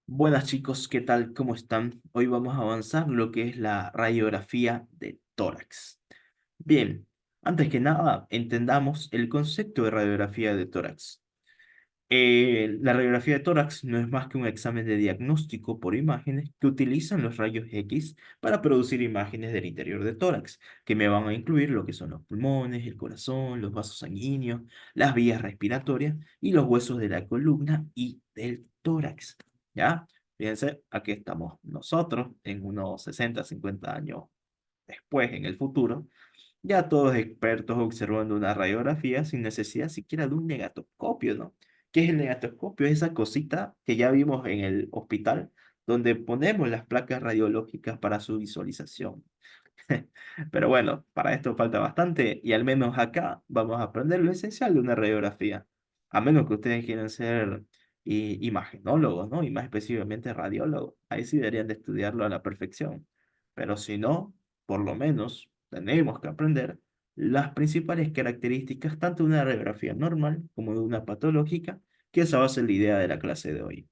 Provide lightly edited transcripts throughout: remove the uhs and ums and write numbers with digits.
Buenas chicos, ¿qué tal? ¿Cómo están? Hoy vamos a avanzar lo que es la radiografía de tórax. Bien, antes que nada, entendamos el concepto de radiografía de tórax. La radiografía de tórax no es más que un examen de diagnóstico por imágenes que utilizan los rayos X para producir imágenes del interior de tórax, que me van a incluir lo que son los pulmones, el corazón, los vasos sanguíneos, las vías respiratorias y los huesos de la columna y del tórax. ¿Ya? Fíjense, aquí estamos nosotros en unos 60, 50 años después, en el futuro, ya todos expertos observando una radiografía sin necesidad siquiera de un negatoscopio, ¿no? ¿Qué es el negatoscopio? Es esa cosita que ya vimos en el hospital, donde ponemos las placas radiológicas para su visualización. Pero bueno, para esto falta bastante y al menos acá vamos a aprender lo esencial de una radiografía. A menos que ustedes quieran ser imagenólogos, ¿no? Y más específicamente radiólogos. Ahí sí deberían de estudiarlo a la perfección. Pero si no, por lo menos tenemos que aprender las principales características tanto de una radiografía normal como de una patológica, que esa va a ser la idea de la clase de hoy.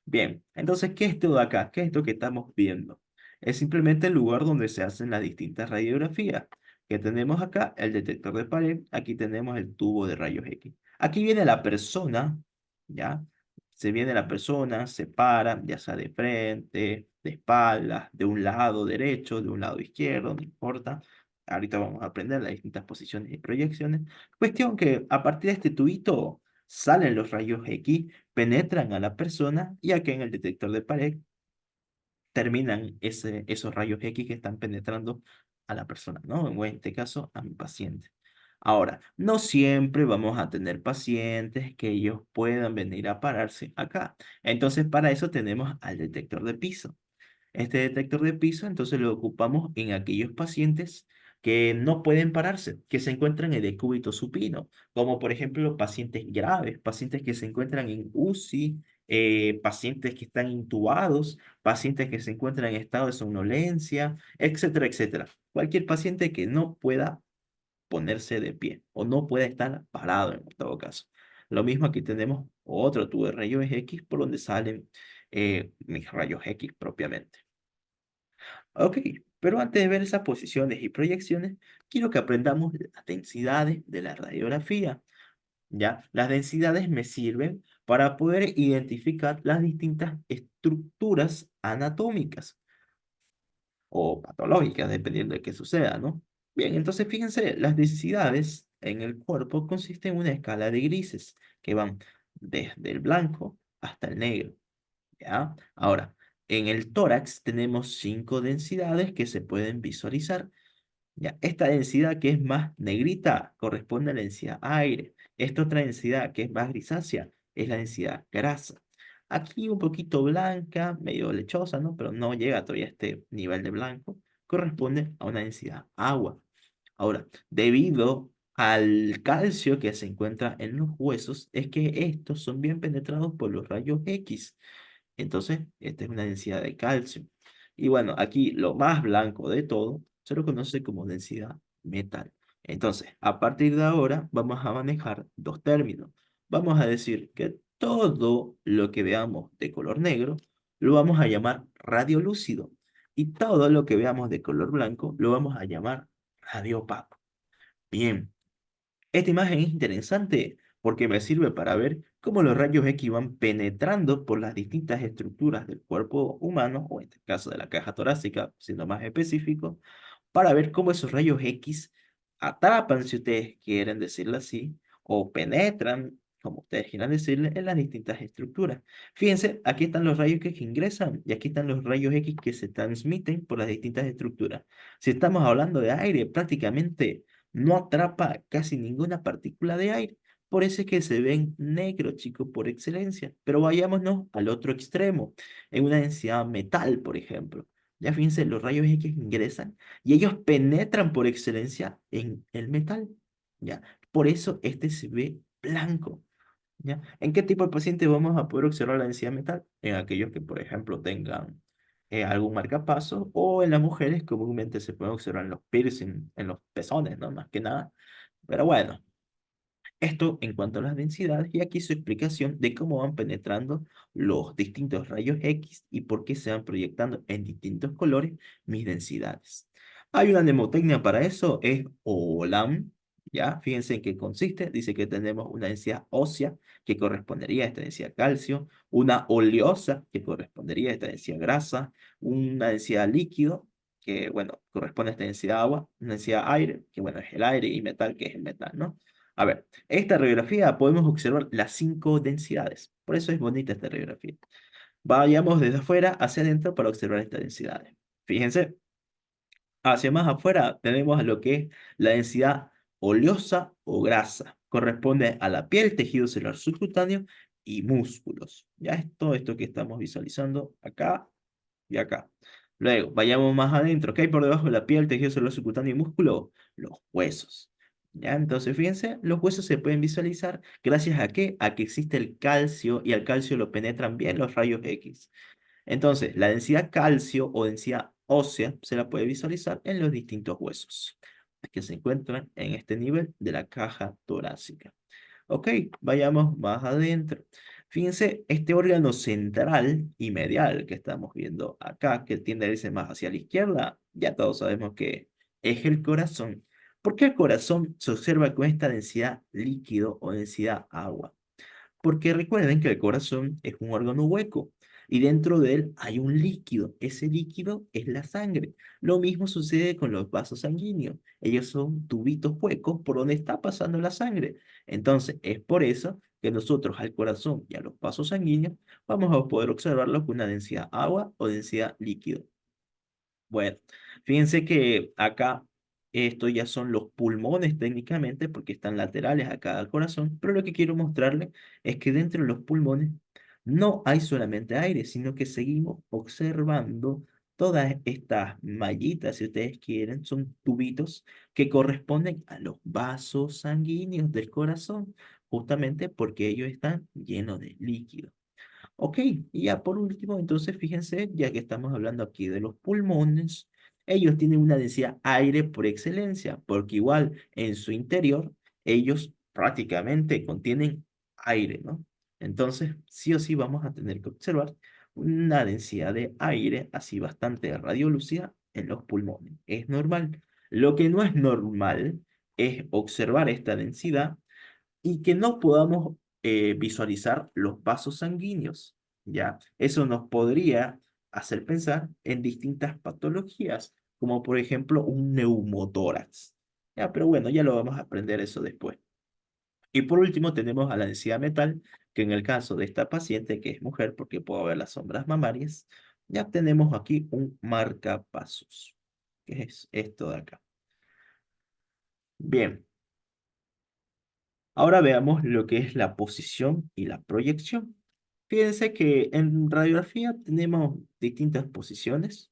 Bien, entonces, ¿qué es todo acá? ¿Qué es esto que estamos viendo? Es simplemente el lugar donde se hacen las distintas radiografías. Que tenemos acá el detector de pared, aquí tenemos el tubo de rayos X. Aquí viene la persona, ¿ya? Se viene la persona, se para, ya sea de frente, de espaldas, de un lado derecho, de un lado izquierdo, no importa. Ahorita vamos a aprender las distintas posiciones y proyecciones. Cuestión que a partir de este tubito salen los rayos X, penetran a la persona y aquí en el detector de pared terminan esos rayos X que están penetrando a la persona, ¿no? O en este caso, a mi paciente. Ahora, no siempre vamos a tener pacientes que ellos puedan venir a pararse acá. Entonces, para eso tenemos al detector de piso. Este detector de piso, entonces lo ocupamos en aquellos pacientes que no pueden pararse, que se encuentran en decúbito supino, como por ejemplo pacientes graves, pacientes que se encuentran en UCI, pacientes que están intubados, pacientes que se encuentran en estado de somnolencia, etcétera, etcétera. Cualquier paciente que no pueda ponerse de pie o no pueda estar parado en todo caso. Lo mismo aquí tenemos otro tubo de rayos X por donde salen mis rayos X propiamente. Ok, pero antes de ver esas posiciones y proyecciones, quiero que aprendamos las densidades de la radiografía. ¿Ya? Las densidades me sirven para poder identificar las distintas estructuras anatómicas o patológicas, dependiendo de qué suceda, ¿no? Bien, entonces fíjense, las densidades en el cuerpo consisten en una escala de grises que van desde el blanco hasta el negro. ¿Ya? Ahora, en el tórax tenemos 5 densidades que se pueden visualizar. ¿Ya? Esta densidad que es más negrita corresponde a la densidad aire. Esta otra densidad que es más grisácea es la densidad grasa. Aquí un poquito blanca, medio lechosa, ¿no? Pero no llega todavía a este nivel de blanco. Corresponde a una densidad agua. Ahora, debido al calcio que se encuentra en los huesos, es que estos son bien penetrados por los rayos X. Entonces, esta es una densidad de calcio. Y bueno, aquí lo más blanco de todo se lo conoce como densidad metal. Entonces, a partir de ahora vamos a manejar dos términos. Vamos a decir que todo lo que veamos de color negro lo vamos a llamar radiolúcido y todo lo que veamos de color blanco lo vamos a llamar radiopaco. Bien, esta imagen es interesante porque me sirve para ver cómo los rayos X van penetrando por las distintas estructuras del cuerpo humano, o en este caso de la caja torácica, siendo más específico, para ver cómo esos rayos X atrapan, si ustedes quieren decirlo así, o penetran, como ustedes quieran decirle, en las distintas estructuras. Fíjense, aquí están los rayos X que ingresan y aquí están los rayos X que se transmiten por las distintas estructuras. Si estamos hablando de aire, prácticamente no atrapa casi ninguna partícula de aire. Por eso es que se ven negros, chicos, por excelencia. Pero vayámonos al otro extremo, en una densidad metal, por ejemplo. Ya fíjense, los rayos X ingresan y ellos penetran por excelencia en el metal. ¿Ya? Por eso este se ve blanco. ¿Ya? ¿En qué tipo de pacientes vamos a poder observar la densidad metal? En aquellos que, por ejemplo, tengan algún marcapaso o en las mujeres comúnmente se pueden observar en los piercing, en los pezones, ¿no? Más que nada. Pero bueno, Esto en cuanto a las densidades y aquí su explicación de cómo van penetrando los distintos rayos X y por qué se van proyectando en distintos colores mis densidades. Hay una mnemotecnia para eso, es OLAM, ¿ya? Fíjense en qué consiste. Dice que tenemos una densidad ósea que correspondería a esta densidad calcio, una oleosa que correspondería a esta densidad grasa, una densidad líquido que, bueno, corresponde a esta densidad agua, una densidad aire, que, bueno, es el aire, y metal, que es el metal, ¿no? A ver, esta radiografía podemos observar las cinco densidades. Por eso es bonita esta radiografía. Vayamos desde afuera hacia adentro para observar estas densidades. Fíjense, hacia más afuera tenemos lo que es la densidad oleosa o grasa. Corresponde a la piel, tejido celular subcutáneo y músculos. Ya es todo esto que estamos visualizando acá y acá. Luego, vayamos más adentro. ¿Qué hay por debajo de la piel, tejido celular subcutáneo y músculo? Los huesos. ¿Ya? Entonces, fíjense, los huesos se pueden visualizar gracias a qué? A que existe el calcio y al calcio lo penetran bien los rayos X. Entonces, la densidad calcio o densidad ósea se la puede visualizar en los distintos huesos que se encuentran en este nivel de la caja torácica. Ok, vayamos más adentro. Fíjense, este órgano central y medial que estamos viendo acá, que tiende a irse más hacia la izquierda, ya todos sabemos que es el corazón. ¿Por qué el corazón se observa con esta densidad líquido o densidad agua? Porque recuerden que el corazón es un órgano hueco y dentro de él hay un líquido. Ese líquido es la sangre. Lo mismo sucede con los vasos sanguíneos. Ellos son tubitos huecos por donde está pasando la sangre. Entonces, es por eso que nosotros al corazón y a los vasos sanguíneos vamos a poder observarlo con una densidad agua o densidad líquido. Bueno, fíjense que acá estos ya son los pulmones técnicamente porque están laterales a cada corazón, pero lo que quiero mostrarles es que dentro de los pulmones no hay solamente aire, sino que seguimos observando todas estas mallitas, si ustedes quieren, son tubitos que corresponden a los vasos sanguíneos del corazón, justamente porque ellos están llenos de líquido. Ok, y ya por último, entonces fíjense, ya que estamos hablando aquí de los pulmones, ellos tienen una densidad aire por excelencia, porque igual en su interior ellos prácticamente contienen aire, ¿no? Entonces, sí o sí vamos a tener que observar una densidad de aire así bastante radiolúcida en los pulmones. Es normal. Lo que no es normal es observar esta densidad y que no podamos visualizar los vasos sanguíneos, ¿ya? Eso nos podría hacer pensar en distintas patologías, como por ejemplo un neumotórax, ¿ya? Pero bueno, ya lo vamos a aprender eso después. Y por último tenemos a la densidad metal, que en el caso de esta paciente, que es mujer, porque puedo ver las sombras mamarias, ya tenemos aquí un marcapasos, que es esto de acá. Bien. Ahora veamos lo que es la posición y la proyección. Fíjense que en radiografía tenemos distintas posiciones.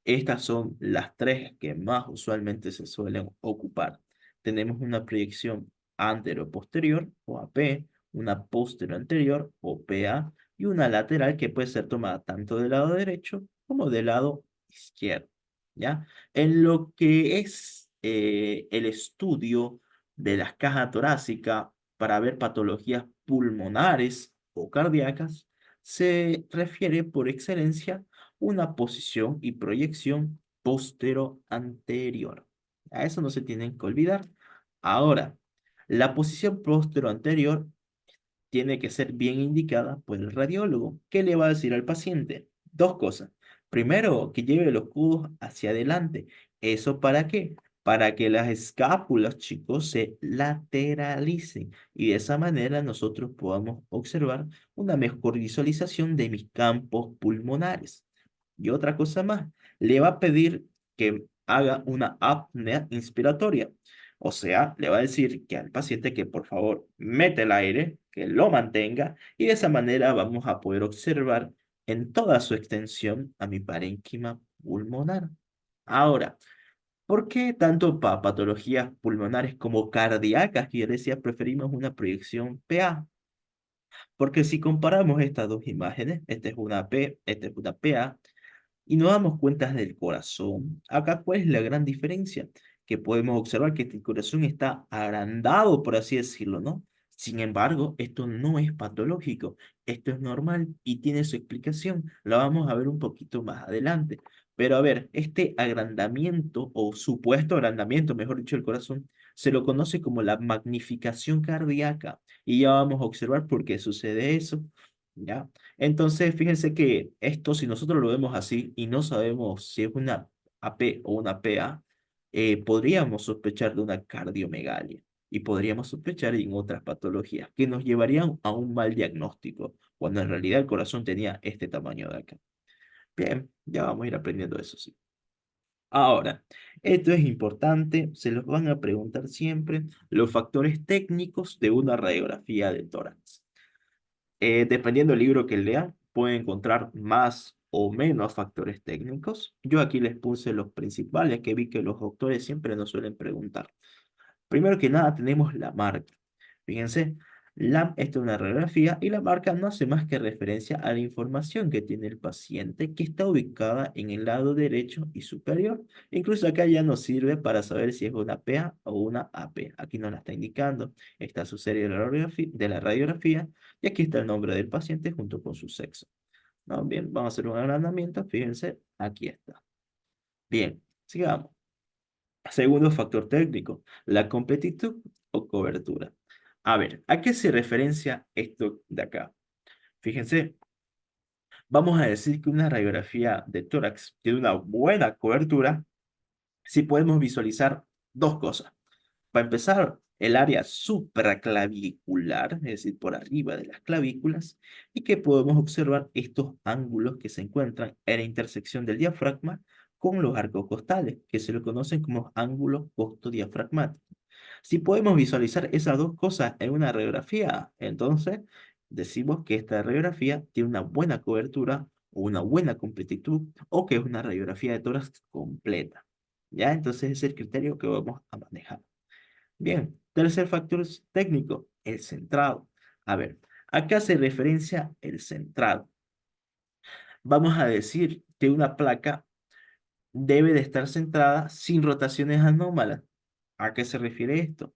Estas son las tres que más usualmente se suelen ocupar. Tenemos una proyección antero-posterior o AP, una posterior-anterior o PA y una lateral que puede ser tomada tanto del lado derecho como del lado izquierdo. ¿Ya? En lo que es el estudio de las cajas torácicas para ver patologías pulmonares o cardíacas, se refiere por excelencia una posición y proyección postero-anterior. A eso no se tienen que olvidar. Ahora, la posición postero-anterior tiene que ser bien indicada por el radiólogo. ¿Qué le va a decir al paciente? Dos cosas. Primero, que lleve los codos hacia adelante. ¿Eso para qué? Para que las escápulas, chicos, se lateralicen y de esa manera nosotros podamos observar una mejor visualización de mis campos pulmonares. Y otra cosa más, le va a pedir que haga una apnea inspiratoria. O sea, le va a decir que al paciente que por favor mete el aire, que lo mantenga y de esa manera vamos a poder observar en toda su extensión a mi parénquima pulmonar. Ahora, ¿por qué tanto para patologías pulmonares como cardíacas, que yo decía, preferimos una proyección PA? Porque si comparamos estas dos imágenes, esta es una P, esta es una PA, y nos damos cuenta del corazón. Acá, ¿cuál es la gran diferencia? que podemos observar que el corazón está agrandado, por así decirlo, ¿no? Sin embargo, esto no es patológico, esto es normal y tiene su explicación. La vamos a ver un poquito más adelante. Pero a ver, este agrandamiento o supuesto agrandamiento, mejor dicho, del corazón, se lo conoce como la magnificación cardíaca y ya vamos a observar por qué sucede eso, ¿ya? Entonces, fíjense que esto, si nosotros lo vemos así y no sabemos si es una AP o una PA, podríamos sospechar de una cardiomegalia y podríamos sospechar en otras patologías que nos llevarían a un mal diagnóstico, cuando en realidad el corazón tenía este tamaño de acá. Bien, ya vamos a ir aprendiendo eso, sí. Ahora, esto es importante, se los van a preguntar siempre, los factores técnicos de una radiografía de tórax. Dependiendo del libro que lean, pueden encontrar más o menos factores técnicos. Yo aquí les puse los principales que vi que los doctores siempre nos suelen preguntar. Primero que nada tenemos la marca. Fíjense, esta es una radiografía y la marca no hace más que referencia a la información que tiene el paciente que está ubicada en el lado derecho y superior. Incluso acá ya nos sirve para saber si es una PA o una AP. Aquí nos la está indicando. Está su serie de la radiografía y aquí está el nombre del paciente junto con su sexo. ¿No? Bien, vamos a hacer un agrandamiento. Fíjense, aquí está. Bien, sigamos. Segundo factor técnico, la completitud o cobertura. A ver, ¿a qué se referencia esto de acá? Fíjense, vamos a decir que una radiografía de tórax tiene una buena cobertura si podemos visualizar dos cosas. Para empezar, el área supraclavicular, es decir, por arriba de las clavículas, y que podemos observar estos ángulos que se encuentran en la intersección del diafragma con los arcos costales, que se lo conocen como ángulos costodiafragmáticos. Si podemos visualizar esas dos cosas en una radiografía, entonces decimos que esta radiografía tiene una buena cobertura o una buena completitud o que es una radiografía de tórax completa. ¿Ya? Entonces ese es el criterio que vamos a manejar. Bien, tercer factor es técnico, el centrado. A ver, acá se referencia el centrado. Vamos a decir que una placa debe de estar centrada sin rotaciones anómalas. ¿A qué se refiere esto?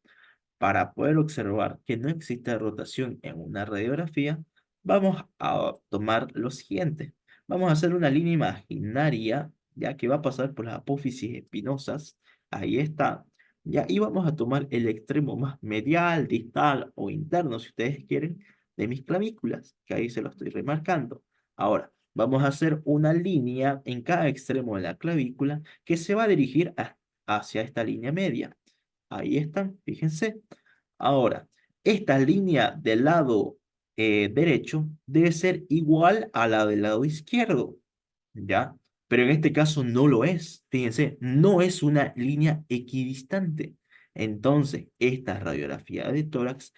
Para poder observar que no existe rotación en una radiografía, vamos a tomar lo siguiente. Vamos a hacer una línea imaginaria, ya que va a pasar por las apófisis espinosas. Ahí está. Ya, y vamos a tomar el extremo más medial, distal o interno, si ustedes quieren, de mis clavículas, que ahí se lo estoy remarcando. Ahora, vamos a hacer una línea en cada extremo de la clavícula que se va a dirigir hacia esta línea media. Ahí están, fíjense. Ahora, esta línea del lado derecho debe ser igual a la del lado izquierdo, ¿ya? Pero en este caso no lo es. Fíjense, no es una línea equidistante. Entonces, esta radiografía de tórax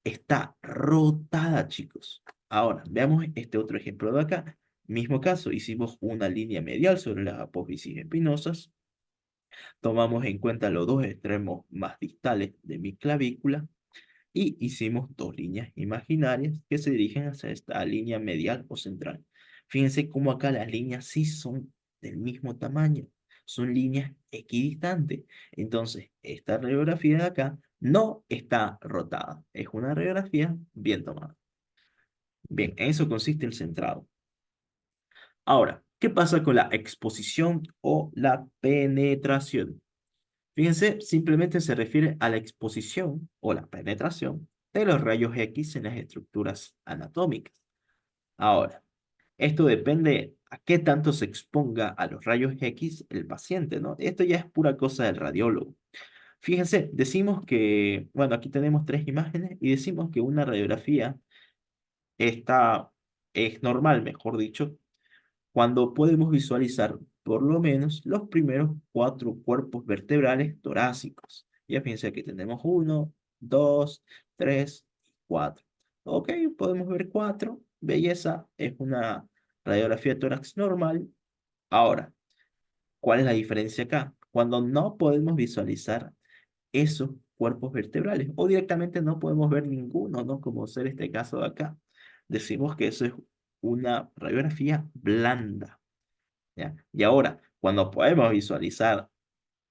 está rotada, chicos. Ahora, veamos este otro ejemplo de acá. Mismo caso, hicimos una línea medial sobre las apófisis espinosas. Tomamos en cuenta los dos extremos más distales de mi clavícula y hicimos dos líneas imaginarias que se dirigen hacia esta línea medial o central. Fíjense cómo acá las líneas sí son del mismo tamaño, son líneas equidistantes. Entonces, esta radiografía de acá no está rotada, es una radiografía bien tomada. Bien, en eso consiste el centrado. Ahora, ¿qué pasa con la exposición o la penetración? Fíjense, simplemente se refiere a la exposición o la penetración de los rayos X en las estructuras anatómicas. Ahora, esto depende a qué tanto se exponga a los rayos X el paciente, ¿no? Esto ya es pura cosa del radiólogo. Fíjense, decimos que, bueno, aquí tenemos tres imágenes y decimos que una radiografía está, es normal, mejor dicho, cuando podemos visualizar por lo menos los primeros cuatro cuerpos vertebrales torácicos. Ya fíjense que tenemos uno, dos, tres, cuatro. Ok, podemos ver cuatro. Belleza, es una radiografía de tórax normal. Ahora, ¿cuál es la diferencia acá? Cuando no podemos visualizar esos cuerpos vertebrales o directamente no podemos ver ninguno, ¿no? Como ser este caso de acá. Decimos que eso es una radiografía blanda. ¿Ya? Y ahora, cuando podemos visualizar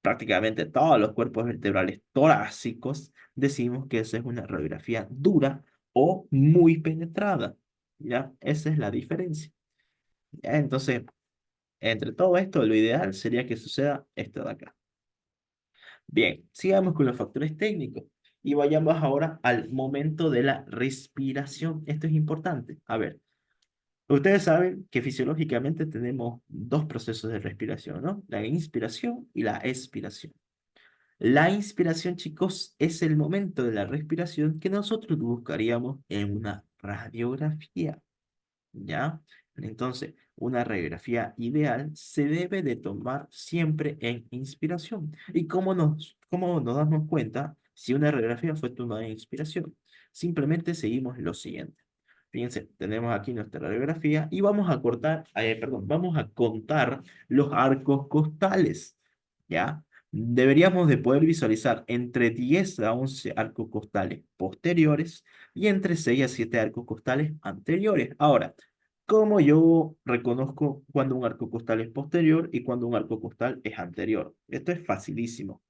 prácticamente todos los cuerpos vertebrales torácicos, decimos que esa es una radiografía dura o muy penetrada. ¿Ya? Esa es la diferencia. ¿Ya? Entonces, entre todo esto, lo ideal sería que suceda esto de acá. Bien, sigamos con los factores técnicos y vayamos ahora al momento de la respiración. Esto es importante. A ver, ustedes saben que fisiológicamente tenemos dos procesos de respiración, ¿no? La inspiración y la expiración. La inspiración, chicos, es el momento de la respiración que nosotros buscaríamos en una radiografía. ¿Ya? Entonces, una radiografía ideal se debe de tomar siempre en inspiración. ¿Y cómo nos damos cuenta si una radiografía fue tomada en inspiración? Simplemente seguimos lo siguiente. Fíjense, tenemos aquí nuestra radiografía y vamos a contar los arcos costales, ¿ya? Deberíamos de poder visualizar entre 10 a 11 arcos costales posteriores y entre 6 a 7 arcos costales anteriores. Ahora, ¿cómo yo reconozco cuando un arco costal es posterior y cuando un arco costal es anterior? Esto es facilísimo.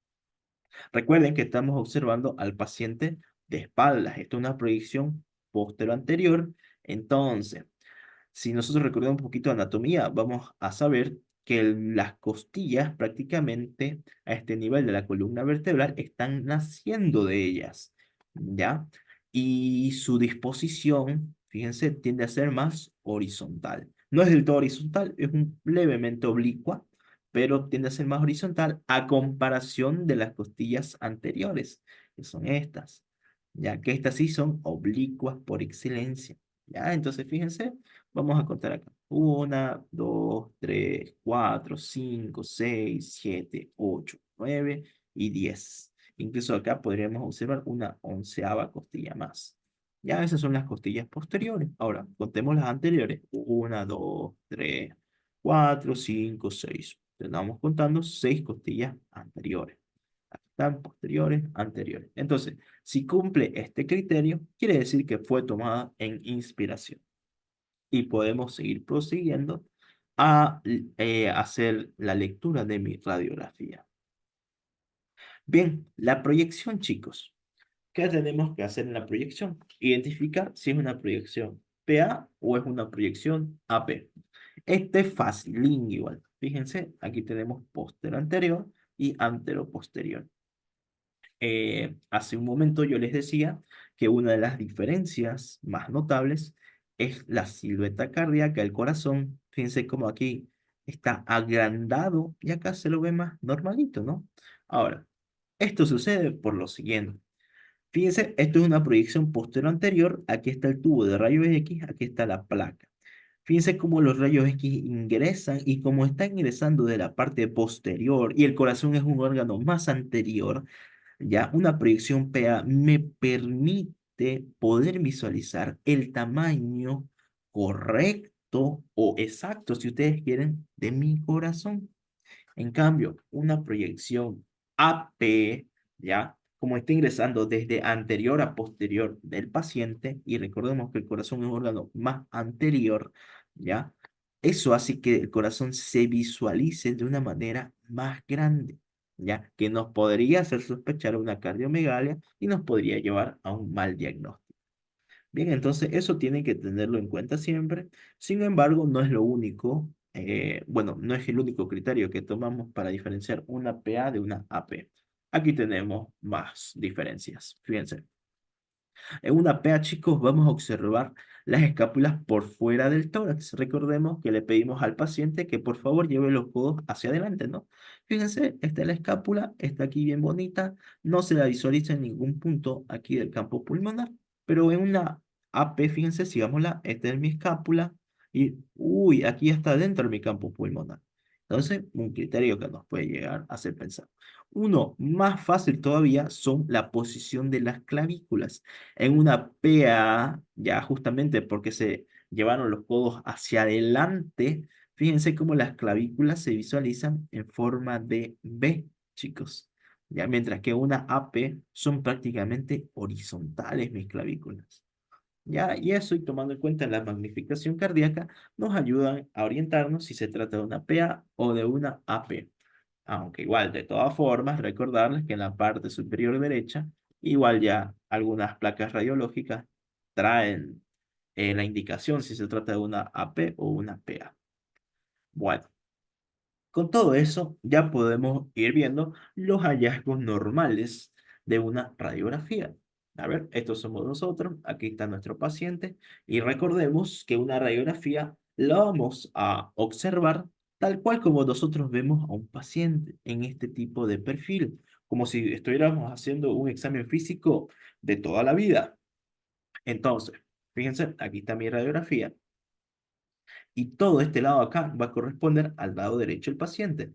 Recuerden que estamos observando al paciente de espaldas. Esto es una proyección postero-anterior. Entonces, si nosotros recordamos un poquito de anatomía, vamos a saber que las costillas prácticamente a este nivel de la columna vertebral están naciendo de ellas, ¿ya? Y su disposición, fíjense, tiende a ser más horizontal. No es del todo horizontal, es un levemente oblicua, pero tiende a ser más horizontal a comparación de las costillas anteriores, que son estas, ya que estas sí son oblicuas por excelencia. ¿Ya? Entonces, fíjense, vamos a contar acá. 1, 2, 3, 4, 5, 6, 7, 8, 9 y 10. Incluso acá podríamos observar una onceava costilla más. Ya esas son las costillas posteriores. Ahora, contemos las anteriores. 1, 2, 3, 4, 5, 6. Estamos contando 6 costillas anteriores. Aquí están posteriores, anteriores. Entonces, si cumple este criterio, quiere decir que fue tomada en inspiración y podemos seguir prosiguiendo a hacer la lectura de mi radiografía. Bien, la proyección, chicos. ¿Qué tenemos que hacer en la proyección? Identificar si es una proyección PA o es una proyección AP. Este es fácil, igual. Fíjense, aquí tenemos póster anterior y antero posterior. Hace un momento yo les decía que una de las diferencias más notables es la silueta cardíaca del corazón. Fíjense cómo aquí está agrandado y acá se lo ve más normalito, ¿no? Ahora, esto sucede por lo siguiente. Fíjense, esto es una proyección posterior anterior. Aquí está el tubo de rayos X, aquí está la placa. Fíjense cómo los rayos X ingresan y como está ingresando de la parte posterior y el corazón es un órgano más anterior, ya una proyección PA me permite poder visualizar el tamaño correcto o exacto, si ustedes quieren, de mi corazón. En cambio, una proyección AP, ya, como está ingresando desde anterior a posterior del paciente, y recordemos que el corazón es un órgano más anterior, ya, eso hace que el corazón se visualice de una manera más grande, ya, que nos podría hacer sospechar una cardiomegalia y nos podría llevar a un mal diagnóstico. Bien, entonces eso tienen que tenerlo en cuenta siempre. Sin embargo, no es lo único, bueno, no es el único criterio que tomamos para diferenciar una PA de una AP. Aquí tenemos más diferencias. Fíjense. En una PA, chicos, vamos a observar las escápulas por fuera del tórax. Recordemos que le pedimos al paciente que por favor lleve los codos hacia adelante, ¿no? Fíjense, esta es la escápula, está aquí bien bonita, no se la visualiza en ningún punto aquí del campo pulmonar, pero en una AP, fíjense, sigámosla, esta es mi escápula y, uy, aquí está dentro de mi campo pulmonar. Entonces, un criterio que nos puede llegar a hacer pensar. Uno más fácil todavía son la posición de las clavículas en una PA, ya justamente porque se llevaron los codos hacia adelante, fíjense cómo las clavículas se visualizan en forma de B, chicos. Ya, mientras que una AP son prácticamente horizontales mis clavículas. Ya, y eso, y tomando en cuenta la magnificación cardíaca, nos ayudan a orientarnos si se trata de una PA o de una AP. Aunque igual, de todas formas, recordarles que en la parte superior derecha, igual ya algunas placas radiológicas traen la indicación si se trata de una AP o una PA. Bueno, con todo eso ya podemos ir viendo los hallazgos normales de una radiografía. A ver, estos somos nosotros, aquí está nuestro paciente y recordemos que una radiografía la vamos a observar tal cual como nosotros vemos a un paciente en este tipo de perfil, como si estuviéramos haciendo un examen físico de toda la vida. Entonces, fíjense, aquí está mi radiografía y todo este lado acá va a corresponder al lado derecho del paciente,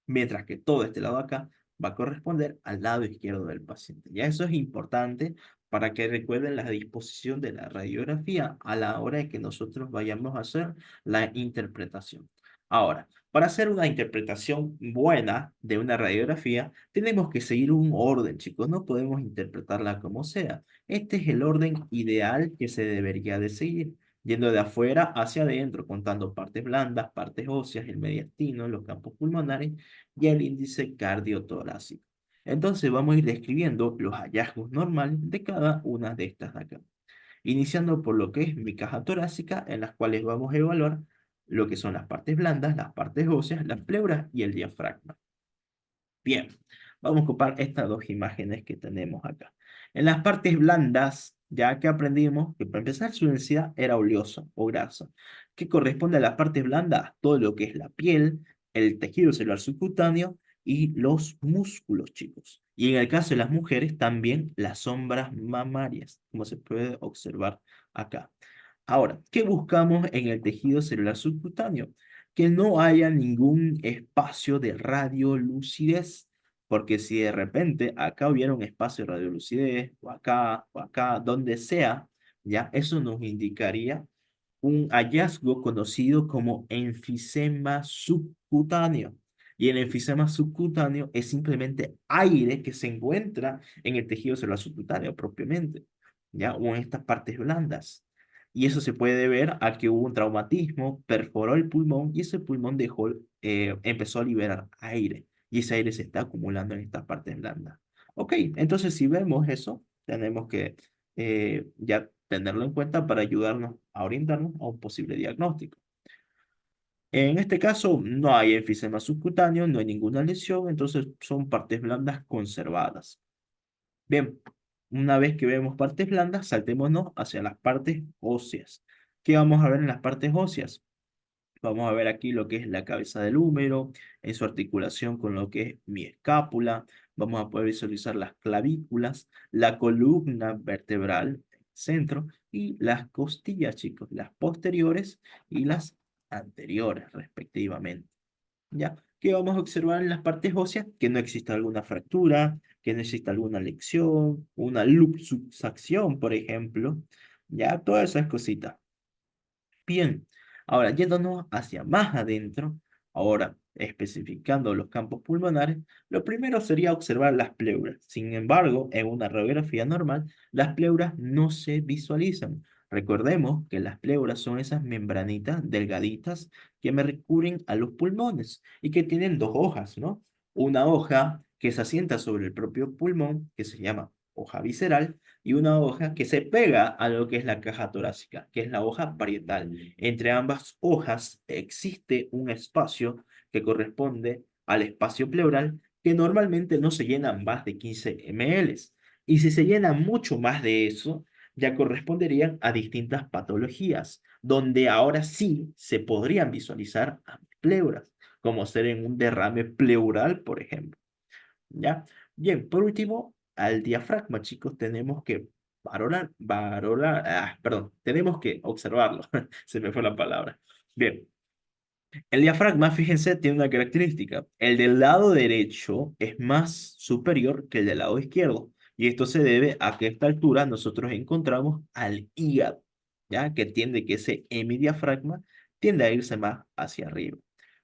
mientras que todo este lado acá va a corresponder al lado izquierdo del paciente. Ya eso es importante para que recuerden la disposición de la radiografía a la hora de que nosotros vayamos a hacer la interpretación. Ahora, para hacer una interpretación buena de una radiografía, tenemos que seguir un orden, chicos. No podemos interpretarla como sea. Este es el orden ideal que se debería de seguir, yendo de afuera hacia adentro, contando partes blandas, partes óseas, el mediastino, los campos pulmonares y el índice cardiotorácico. Entonces vamos a ir describiendo los hallazgos normales de cada una de estas de acá, iniciando por lo que es mi caja torácica, en las cuales vamos a evaluar lo que son las partes blandas, las partes óseas, las pleuras y el diafragma. Bien, vamos a ocupar estas dos imágenes que tenemos acá. En las partes blandas, ya que aprendimos que para empezar su densidad era oleosa o grasa, que corresponde a las partes blandas, todo lo que es la piel, el tejido celular subcutáneo y los músculos, chicos. Y en el caso de las mujeres, también las sombras mamarias, como se puede observar acá. Ahora, ¿qué buscamos en el tejido celular subcutáneo? Que no haya ningún espacio de radiolucidez, porque si de repente acá hubiera un espacio de radiolucidez, o acá, donde sea, ya eso nos indicaría un hallazgo conocido como enfisema subcutáneo. Y el enfisema subcutáneo es simplemente aire que se encuentra en el tejido celular subcutáneo propiamente, ya, o en estas partes blandas. Y eso se puede ver a que hubo un traumatismo, perforó el pulmón y ese pulmón empezó a liberar aire. Y ese aire se está acumulando en estas partes blandas. Ok, entonces si vemos eso, tenemos que ya tenerlo en cuenta para ayudarnos a orientarnos a un posible diagnóstico. En este caso, no hay enfisema subcutáneo, no hay ninguna lesión, entonces son partes blandas conservadas. Bien, una vez que vemos partes blandas, saltémonos hacia las partes óseas. ¿Qué vamos a ver en las partes óseas? Vamos a ver aquí lo que es la cabeza del húmero, en su articulación con lo que es mi escápula. Vamos a poder visualizar las clavículas, la columna vertebral, centro, y las costillas, chicos, las posteriores y las anteriores, respectivamente. ¿Ya? ¿Qué vamos a observar en las partes óseas? Que no exista alguna fractura, que no exista alguna lección, una luxación, por ejemplo. Ya, todas esas cositas. Bien, ahora yéndonos hacia más adentro, ahora especificando los campos pulmonares, lo primero sería observar las pleuras. Sin embargo, en una radiografía normal, las pleuras no se visualizan. Recordemos que las pleuras son esas membranitas delgaditas que me recubren a los pulmones y que tienen dos hojas, ¿no? Una hoja que se asienta sobre el propio pulmón, que se llama hoja visceral, y una hoja que se pega a lo que es la caja torácica, que es la hoja parietal. Entre ambas hojas existe un espacio que corresponde al espacio pleural, que normalmente no se llena más de 15 ml. Y si se llena mucho más de eso, ya corresponderían a distintas patologías, donde ahora sí se podrían visualizar pleuras, como ser en un derrame pleural, por ejemplo. ¿Ya? Bien, por último, al diafragma, chicos, tenemos que perdón, tenemos que observarlo. Se me fue la palabra. Bien, el diafragma, fíjense, tiene una característica. El del lado derecho es más superior que el del lado izquierdo. Y esto se debe a que a esta altura nosotros encontramos al hígado, ¿ya? Que tiende que ese hemidiafragma tiende a irse más hacia arriba.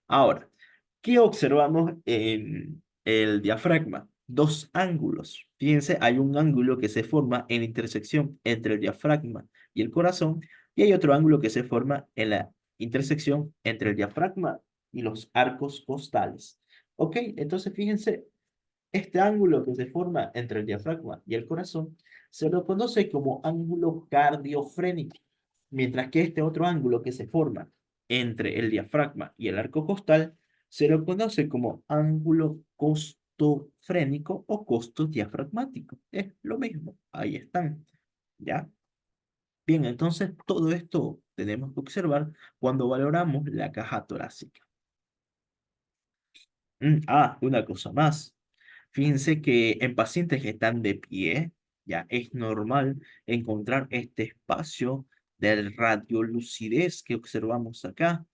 Ahora, ¿qué observamos en el diafragma? Dos ángulos. Fíjense, hay un ángulo que se forma en la intersección entre el diafragma y el corazón, y hay otro ángulo que se forma en la intersección entre el diafragma y los arcos costales. Ok, entonces fíjense, este ángulo que se forma entre el diafragma y el corazón se lo conoce como ángulo cardiofrénico, mientras que este otro ángulo que se forma entre el diafragma y el arco costal se lo conoce como ángulo costofrénico o costodiafragmático. Es lo mismo, ahí están, ¿ya? Bien, entonces todo esto tenemos que observar cuando valoramos la caja torácica. Una cosa más. Fíjense que en pacientes que están de pie, ya es normal encontrar este espacio de radiolucidez que observamos acá.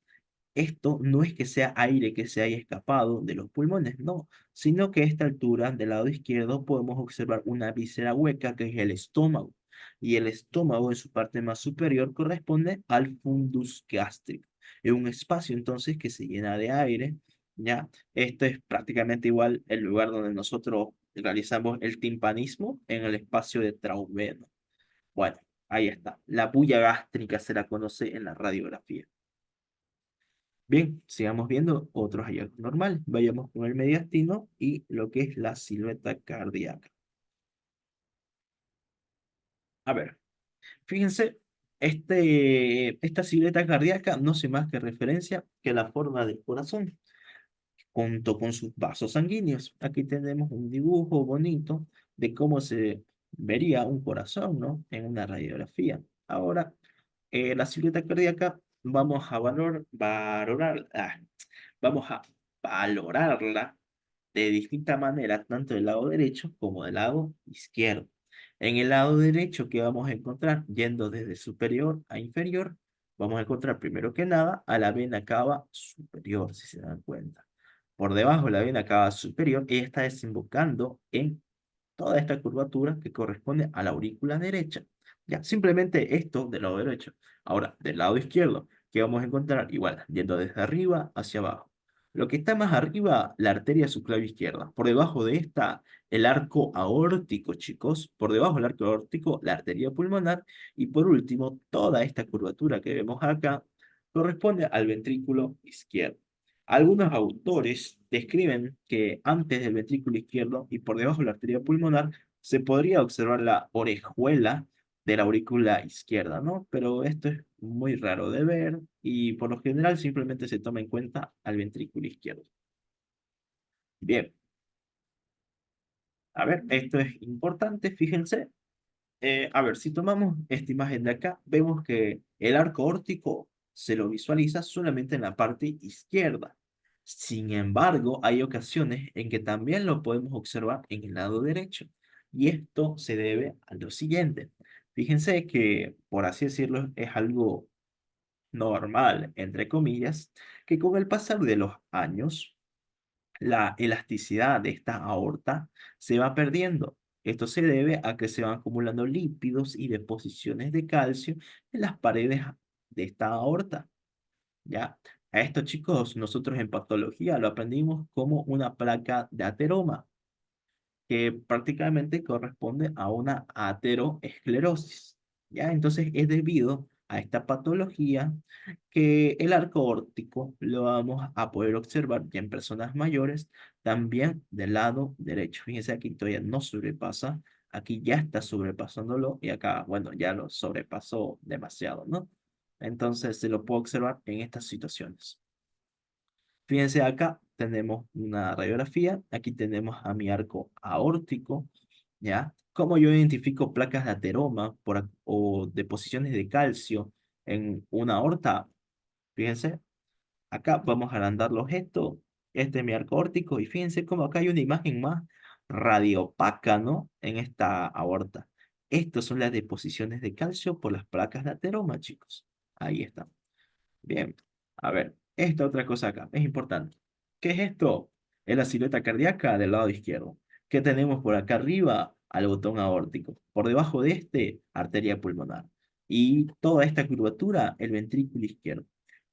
Esto no es que sea aire que se haya escapado de los pulmones, no, sino que a esta altura, del lado izquierdo, podemos observar una víscera hueca que es el estómago. Y el estómago en su parte más superior corresponde al fundus gástrico. Es un espacio entonces que se llena de aire, ¿ya? Esto es prácticamente igual el lugar donde nosotros realizamos el timpanismo en el espacio de Traubeno. Bueno, ahí está. La bulla gástrica se la conoce en la radiografía. Bien, sigamos viendo otros hallazgos normales. Vayamos con el mediastino y lo que es la silueta cardíaca. A ver, fíjense, esta silueta cardíaca no hace más que referencia que la forma del corazón, junto con sus vasos sanguíneos. Aquí tenemos un dibujo bonito de cómo se vería un corazón, ¿no? En una radiografía. Ahora, la silueta cardíaca vamos a valorarla de distinta manera, tanto del lado derecho como del lado izquierdo. En el lado derecho, ¿qué vamos a encontrar? Yendo desde superior a inferior, vamos a encontrar primero que nada a la vena cava superior, si se dan cuenta. Por debajo de la vena cava superior, ella está desembocando en toda esta curvatura que corresponde a la aurícula derecha. Ya, simplemente esto del lado derecho. Ahora, del lado izquierdo, ¿qué vamos a encontrar? Igual, yendo desde arriba hacia abajo. Lo que está más arriba, la arteria subclavia izquierda. Por debajo de esta, el arco aórtico, chicos. Por debajo del arco aórtico, la arteria pulmonar. Y por último, toda esta curvatura que vemos acá corresponde al ventrículo izquierdo. Algunos autores describen que antes del ventrículo izquierdo y por debajo de la arteria pulmonar se podría observar la orejuela de la aurícula izquierda, ¿no? Pero esto es muy raro de ver y por lo general simplemente se toma en cuenta al ventrículo izquierdo. Bien, a ver, esto es importante, fíjense. A ver, si tomamos esta imagen de acá, vemos que el arco órtico se lo visualiza solamente en la parte izquierda. Sin embargo, hay ocasiones en que también lo podemos observar en el lado derecho. Y esto se debe a lo siguiente. Fíjense que, por así decirlo, es algo normal, entre comillas, que con el pasar de los años, la elasticidad de esta aorta se va perdiendo. Esto se debe a que se van acumulando lípidos y deposiciones de calcio en las paredes de esta aorta. ¿Ya? A esto, chicos, nosotros en patología lo aprendimos como una placa de ateroma, que prácticamente corresponde a una ateroesclerosis. ¿Ya? Entonces es debido a esta patología que el arco órtico lo vamos a poder observar ya en personas mayores, también del lado derecho. Fíjense, aquí todavía no sobrepasa, aquí ya está sobrepasándolo y acá, bueno, ya lo sobrepasó demasiado, ¿no? Entonces se lo puedo observar en estas situaciones. Fíjense acá, tenemos una radiografía, aquí tenemos a mi arco aórtico, ¿ya? ¿Cómo yo identifico placas de ateroma o deposiciones de calcio en una aorta? Fíjense, acá vamos a agrandar los gestos, este es mi arco aórtico, y fíjense cómo acá hay una imagen más radiopaca, ¿no? En esta aorta. Estas son las deposiciones de calcio por las placas de ateroma, chicos. Ahí está. Bien, a ver, esta otra cosa acá, es importante. ¿Qué es esto? Es la silueta cardíaca del lado izquierdo. ¿Qué tenemos por acá arriba? Al botón aórtico. Por debajo de este, arteria pulmonar. Y toda esta curvatura, el ventrículo izquierdo.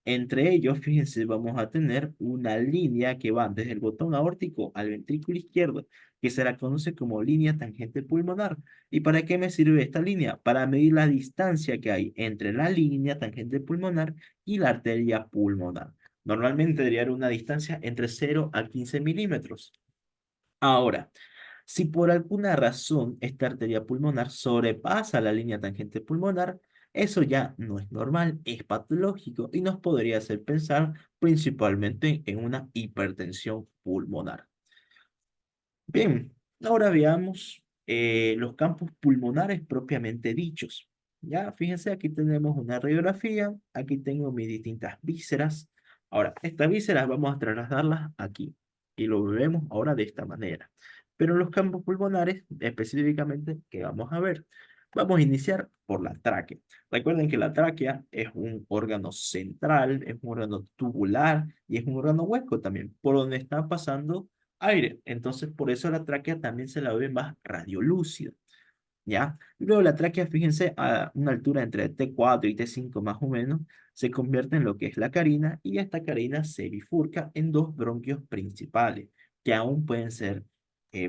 Entre ellos, fíjense, vamos a tener una línea que va desde el botón aórtico al ventrículo izquierdo, que se la conoce como línea tangente pulmonar. ¿Y para qué me sirve esta línea? Para medir la distancia que hay entre la línea tangente pulmonar y la arteria pulmonar. Normalmente debería haber una distancia entre 0 a 15 milímetros. Ahora, si por alguna razón esta arteria pulmonar sobrepasa la línea tangente pulmonar, eso ya no es normal, es patológico y nos podría hacer pensar principalmente en una hipertensión pulmonar. Bien, ahora veamos los campos pulmonares propiamente dichos. Ya, fíjense, aquí tenemos una radiografía, aquí tengo mis distintas vísceras. Ahora, estas vísceras vamos a trasladarlas aquí y lo vemos ahora de esta manera. Pero los campos pulmonares, específicamente, ¿qué vamos a ver? Vamos a iniciar por la tráquea. Recuerden que la tráquea es un órgano central, es un órgano tubular y es un órgano hueco también, por donde está pasando aire. Entonces, por eso la tráquea también se la ve más radiolúcida, ¿ya? Y luego la tráquea, fíjense, a una altura entre T4 y T5 más o menos, se convierte en lo que es la carina y esta carina se bifurca en dos bronquios principales que aún pueden ser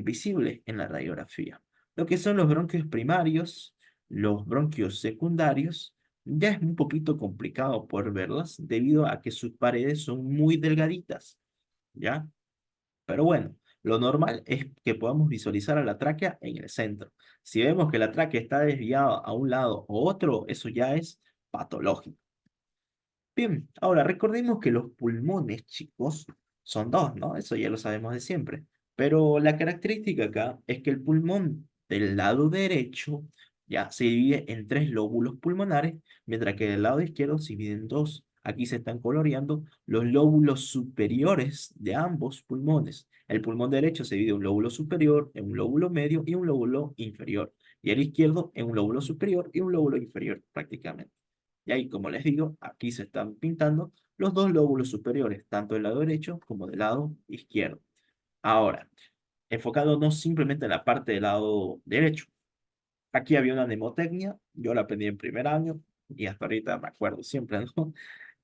visibles en la radiografía. Lo que son los bronquios primarios, los bronquios secundarios, ya es un poquito complicado poder verlas debido a que sus paredes son muy delgaditas, ¿ya? Pero bueno, lo normal es que podamos visualizar a la tráquea en el centro. Si vemos que la tráquea está desviada a un lado o otro, eso ya es patológico. Bien, ahora recordemos que los pulmones, chicos, son dos, ¿no? Eso ya lo sabemos de siempre. Pero la característica acá es que el pulmón del lado derecho ya se divide en tres lóbulos pulmonares, mientras que del lado izquierdo se divide en dos. Aquí se están coloreando los lóbulos superiores de ambos pulmones. El pulmón derecho se divide en un lóbulo superior, en un lóbulo medio y un lóbulo inferior. Y el izquierdo en un lóbulo superior y un lóbulo inferior, prácticamente. Y ahí, como les digo, aquí se están pintando los dos lóbulos superiores, tanto del lado derecho como del lado izquierdo. Ahora, enfocándonos simplemente en la parte del lado derecho. Aquí había una mnemotecnia, yo la aprendí en primer año y hasta ahorita me acuerdo siempre, ¿no?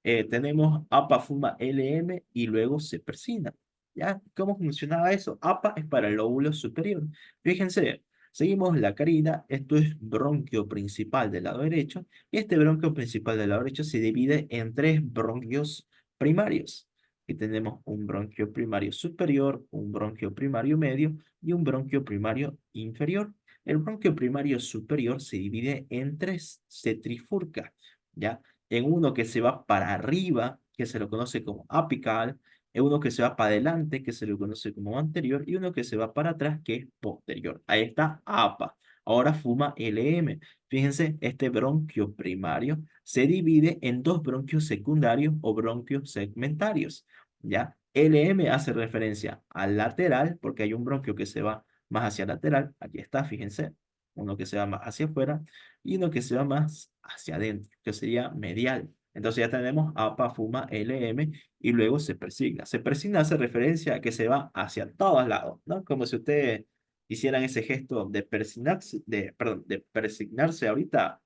Tenemos APA fuma LM y luego se persina. ¿Ya? ¿Cómo funcionaba eso? APA es para el lóbulo superior. Fíjense, seguimos la carina, esto es bronquio principal del lado derecho, y este bronquio principal del lado derecho se divide en tres bronquios primarios. Y tenemos un bronquio primario superior, un bronquio primario medio y un bronquio primario inferior. El bronquio primario superior se divide en tres, se trifurca, ¿ya? En uno que se va para arriba, que se lo conoce como apical, en uno que se va para adelante, que se lo conoce como anterior, y uno que se va para atrás, que es posterior. Ahí está APA. Ahora fuma LM. Fíjense, este bronquio primario se divide en dos bronquios secundarios o bronquios segmentarios, ¿ya? LM hace referencia al lateral, porque hay un bronquio que se va más hacia lateral, aquí está, fíjense, uno que se va más hacia afuera y uno que se va más hacia adentro, que sería medial. Entonces ya tenemos APA, FUMA, LM y luego se persigna. Se persigna hace referencia a que se va hacia todos lados, ¿no? Como si ustedes hicieran ese gesto de persignarse, perdón, de persignarse ahorita,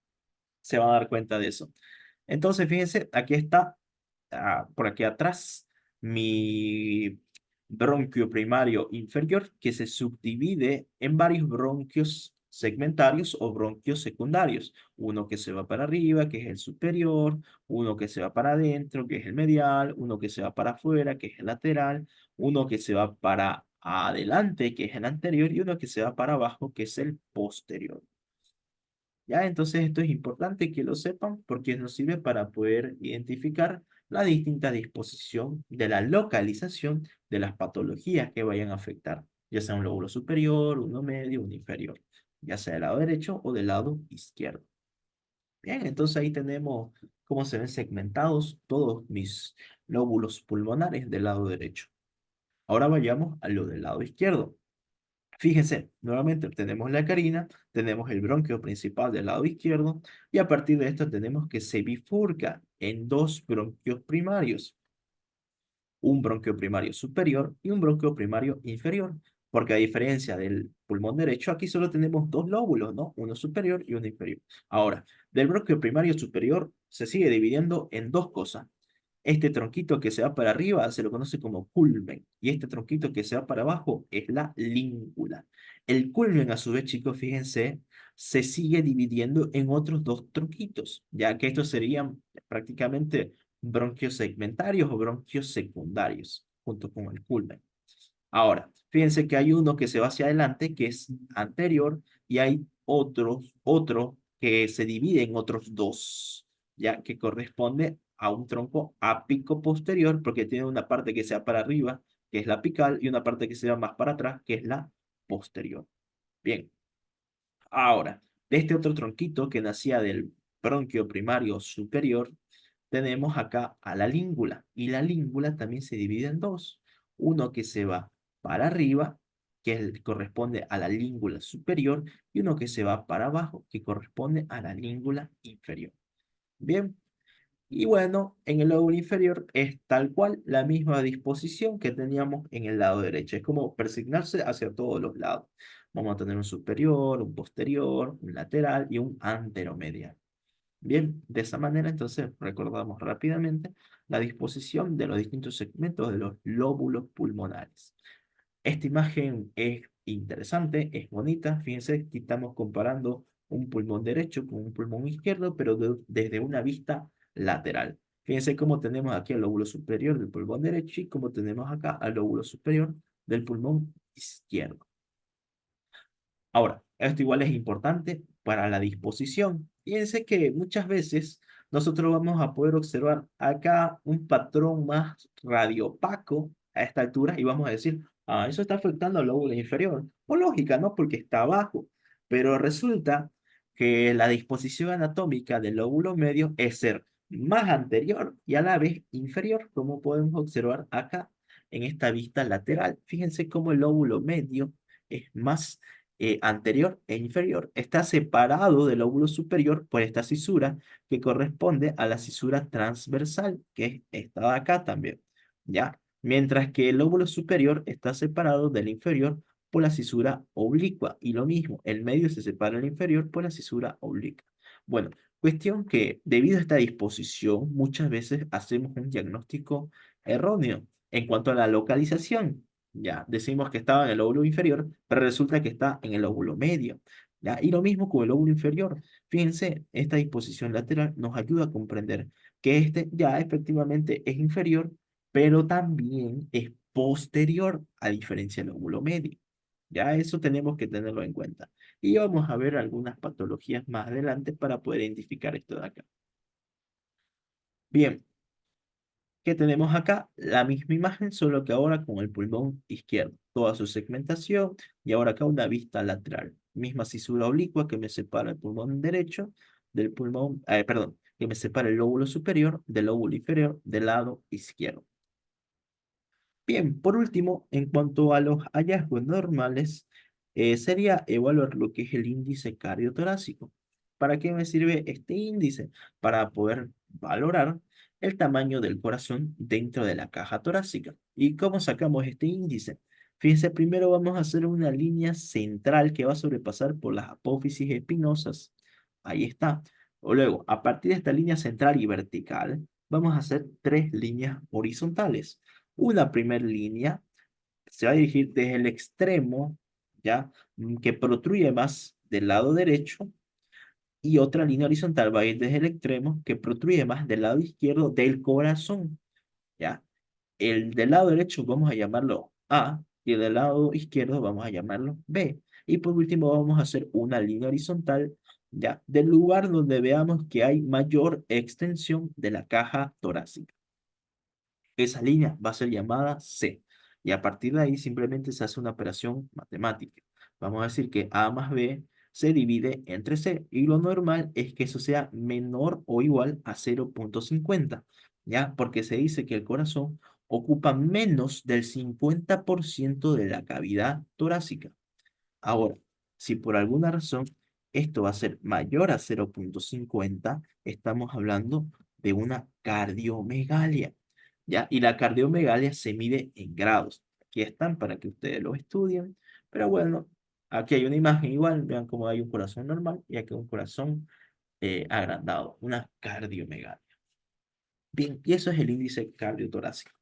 se van a dar cuenta de eso. Entonces, fíjense, aquí está, por aquí atrás, mi bronquio primario inferior, que se subdivide en varios bronquios segmentarios o bronquios secundarios. Uno que se va para arriba, que es el superior, uno que se va para adentro, que es el medial, uno que se va para afuera, que es el lateral, uno que se va para adelante, que es el anterior, y uno que se va para abajo, que es el posterior. ¿Ya? Entonces esto es importante que lo sepan porque nos sirve para poder identificar la distinta disposición de la localización de las patologías que vayan a afectar, ya sea un lóbulo superior, uno medio, uno inferior, ya sea del lado derecho o del lado izquierdo. Bien, entonces ahí tenemos cómo se ven segmentados todos mis lóbulos pulmonares del lado derecho. Ahora vayamos a lo del lado izquierdo. Fíjense, nuevamente tenemos la carina, tenemos el bronquio principal del lado izquierdo y a partir de esto tenemos que se bifurca en dos bronquios primarios, un bronquio primario superior y un bronquio primario inferior, porque a diferencia del pulmón derecho, aquí solo tenemos dos lóbulos, ¿no? Uno superior y uno inferior. Ahora, del bronquio primario superior se sigue dividiendo en dos cosas. Este tronquito que se va para arriba se lo conoce como culmen y este tronquito que se va para abajo es la língula. El culmen, a su vez, chicos, fíjense, se sigue dividiendo en otros dos tronquitos, ya que estos serían prácticamente bronquios segmentarios o bronquios secundarios, junto con el culmen. Ahora, fíjense que hay uno que se va hacia adelante, que es anterior, y hay otro que se divide en otros dos, ya que corresponde a un tronco apico posterior, porque tiene una parte que sea para arriba, que es la apical, y una parte que sea más para atrás, que es la posterior. Bien, ahora, de este otro tronquito que nacía del bronquio primario superior, tenemos acá a la língula. Y la língula también se divide en dos. Uno que se va para arriba, corresponde a la língula superior, y uno que se va para abajo, que corresponde a la língula inferior. Bien, y bueno, en el lóbulo inferior es tal cual la misma disposición que teníamos en el lado derecho. Es como persignarse hacia todos los lados. Vamos a tener un superior, un posterior, un lateral y un anteromedial. Bien, de esa manera entonces recordamos rápidamente la disposición de los distintos segmentos de los lóbulos pulmonares. Esta imagen es interesante, es bonita. Fíjense que estamos comparando un pulmón derecho con un pulmón izquierdo, pero desde una vista lateral. Fíjense cómo tenemos aquí el lóbulo superior del pulmón derecho y cómo tenemos acá al lóbulo superior del pulmón izquierdo. Ahora, esto igual es importante para la disposición. Fíjense que muchas veces nosotros vamos a poder observar acá un patrón más radiopaco a esta altura y vamos a decir, ah, eso está afectando al lóbulo inferior. Por lógica, ¿no? Porque está abajo. Pero resulta que la disposición anatómica del lóbulo medio es ser más anterior y a la vez inferior, como podemos observar acá en esta vista lateral. Fíjense cómo el lóbulo medio es más anterior e inferior, está separado del lóbulo superior por esta cisura que corresponde a la cisura transversal, que es esta de acá también, ¿ya? Mientras que el lóbulo superior está separado del inferior por la cisura oblicua, y lo mismo, el medio se separa del inferior por la cisura oblicua. Bueno, cuestión que debido a esta disposición, muchas veces hacemos un diagnóstico erróneo en cuanto a la localización. Ya, decimos que estaba en el lóbulo inferior, pero resulta que está en el lóbulo medio. ¿Ya? Y lo mismo con el lóbulo inferior. Fíjense, esta disposición lateral nos ayuda a comprender que este ya efectivamente es inferior, pero también es posterior, a diferencia del lóbulo medio. Ya eso tenemos que tenerlo en cuenta. Y vamos a ver algunas patologías más adelante para poder identificar esto de acá. Bien, ¿qué tenemos acá? La misma imagen, solo que ahora con el pulmón izquierdo, toda su segmentación y ahora acá una vista lateral. Misma cisura oblicua que me separa el pulmón derecho del pulmón, perdón, que me separa el lóbulo superior del lóbulo inferior del lado izquierdo. Bien, por último, en cuanto a los hallazgos normales, sería evaluar lo que es el índice cardiotorácico. ¿Para qué me sirve este índice? Para poder valorar el tamaño del corazón dentro de la caja torácica. ¿Y cómo sacamos este índice? Fíjense, primero vamos a hacer una línea central que va a sobrepasar por las apófisis espinosas. Ahí está. O luego, a partir de esta línea central y vertical, vamos a hacer tres líneas horizontales. Una primera línea se va a dirigir desde el extremo, ¿ya? Que protruye más del lado derecho, y otra línea horizontal va a ir desde el extremo que protruye más del lado izquierdo del corazón, ¿ya? El del lado derecho vamos a llamarlo A y el del lado izquierdo vamos a llamarlo B. Y por último vamos a hacer una línea horizontal, ¿ya? Del lugar donde veamos que hay mayor extensión de la caja torácica. Esa línea va a ser llamada C. Y a partir de ahí simplemente se hace una operación matemática. Vamos a decir que A más B se divide entre C. Y lo normal es que eso sea menor o igual a 0,50. ¿Ya? Porque se dice que el corazón ocupa menos del 50% de la cavidad torácica. Ahora, si por alguna razón esto va a ser mayor a 0,50, estamos hablando de una cardiomegalia, ¿ya? Y la cardiomegalia se mide en grados. Aquí están para que ustedes lo estudien. Pero bueno, aquí hay una imagen igual, vean cómo hay un corazón normal y aquí un corazón agrandado, una cardiomegalia. Bien, y eso es el índice cardiotorácico.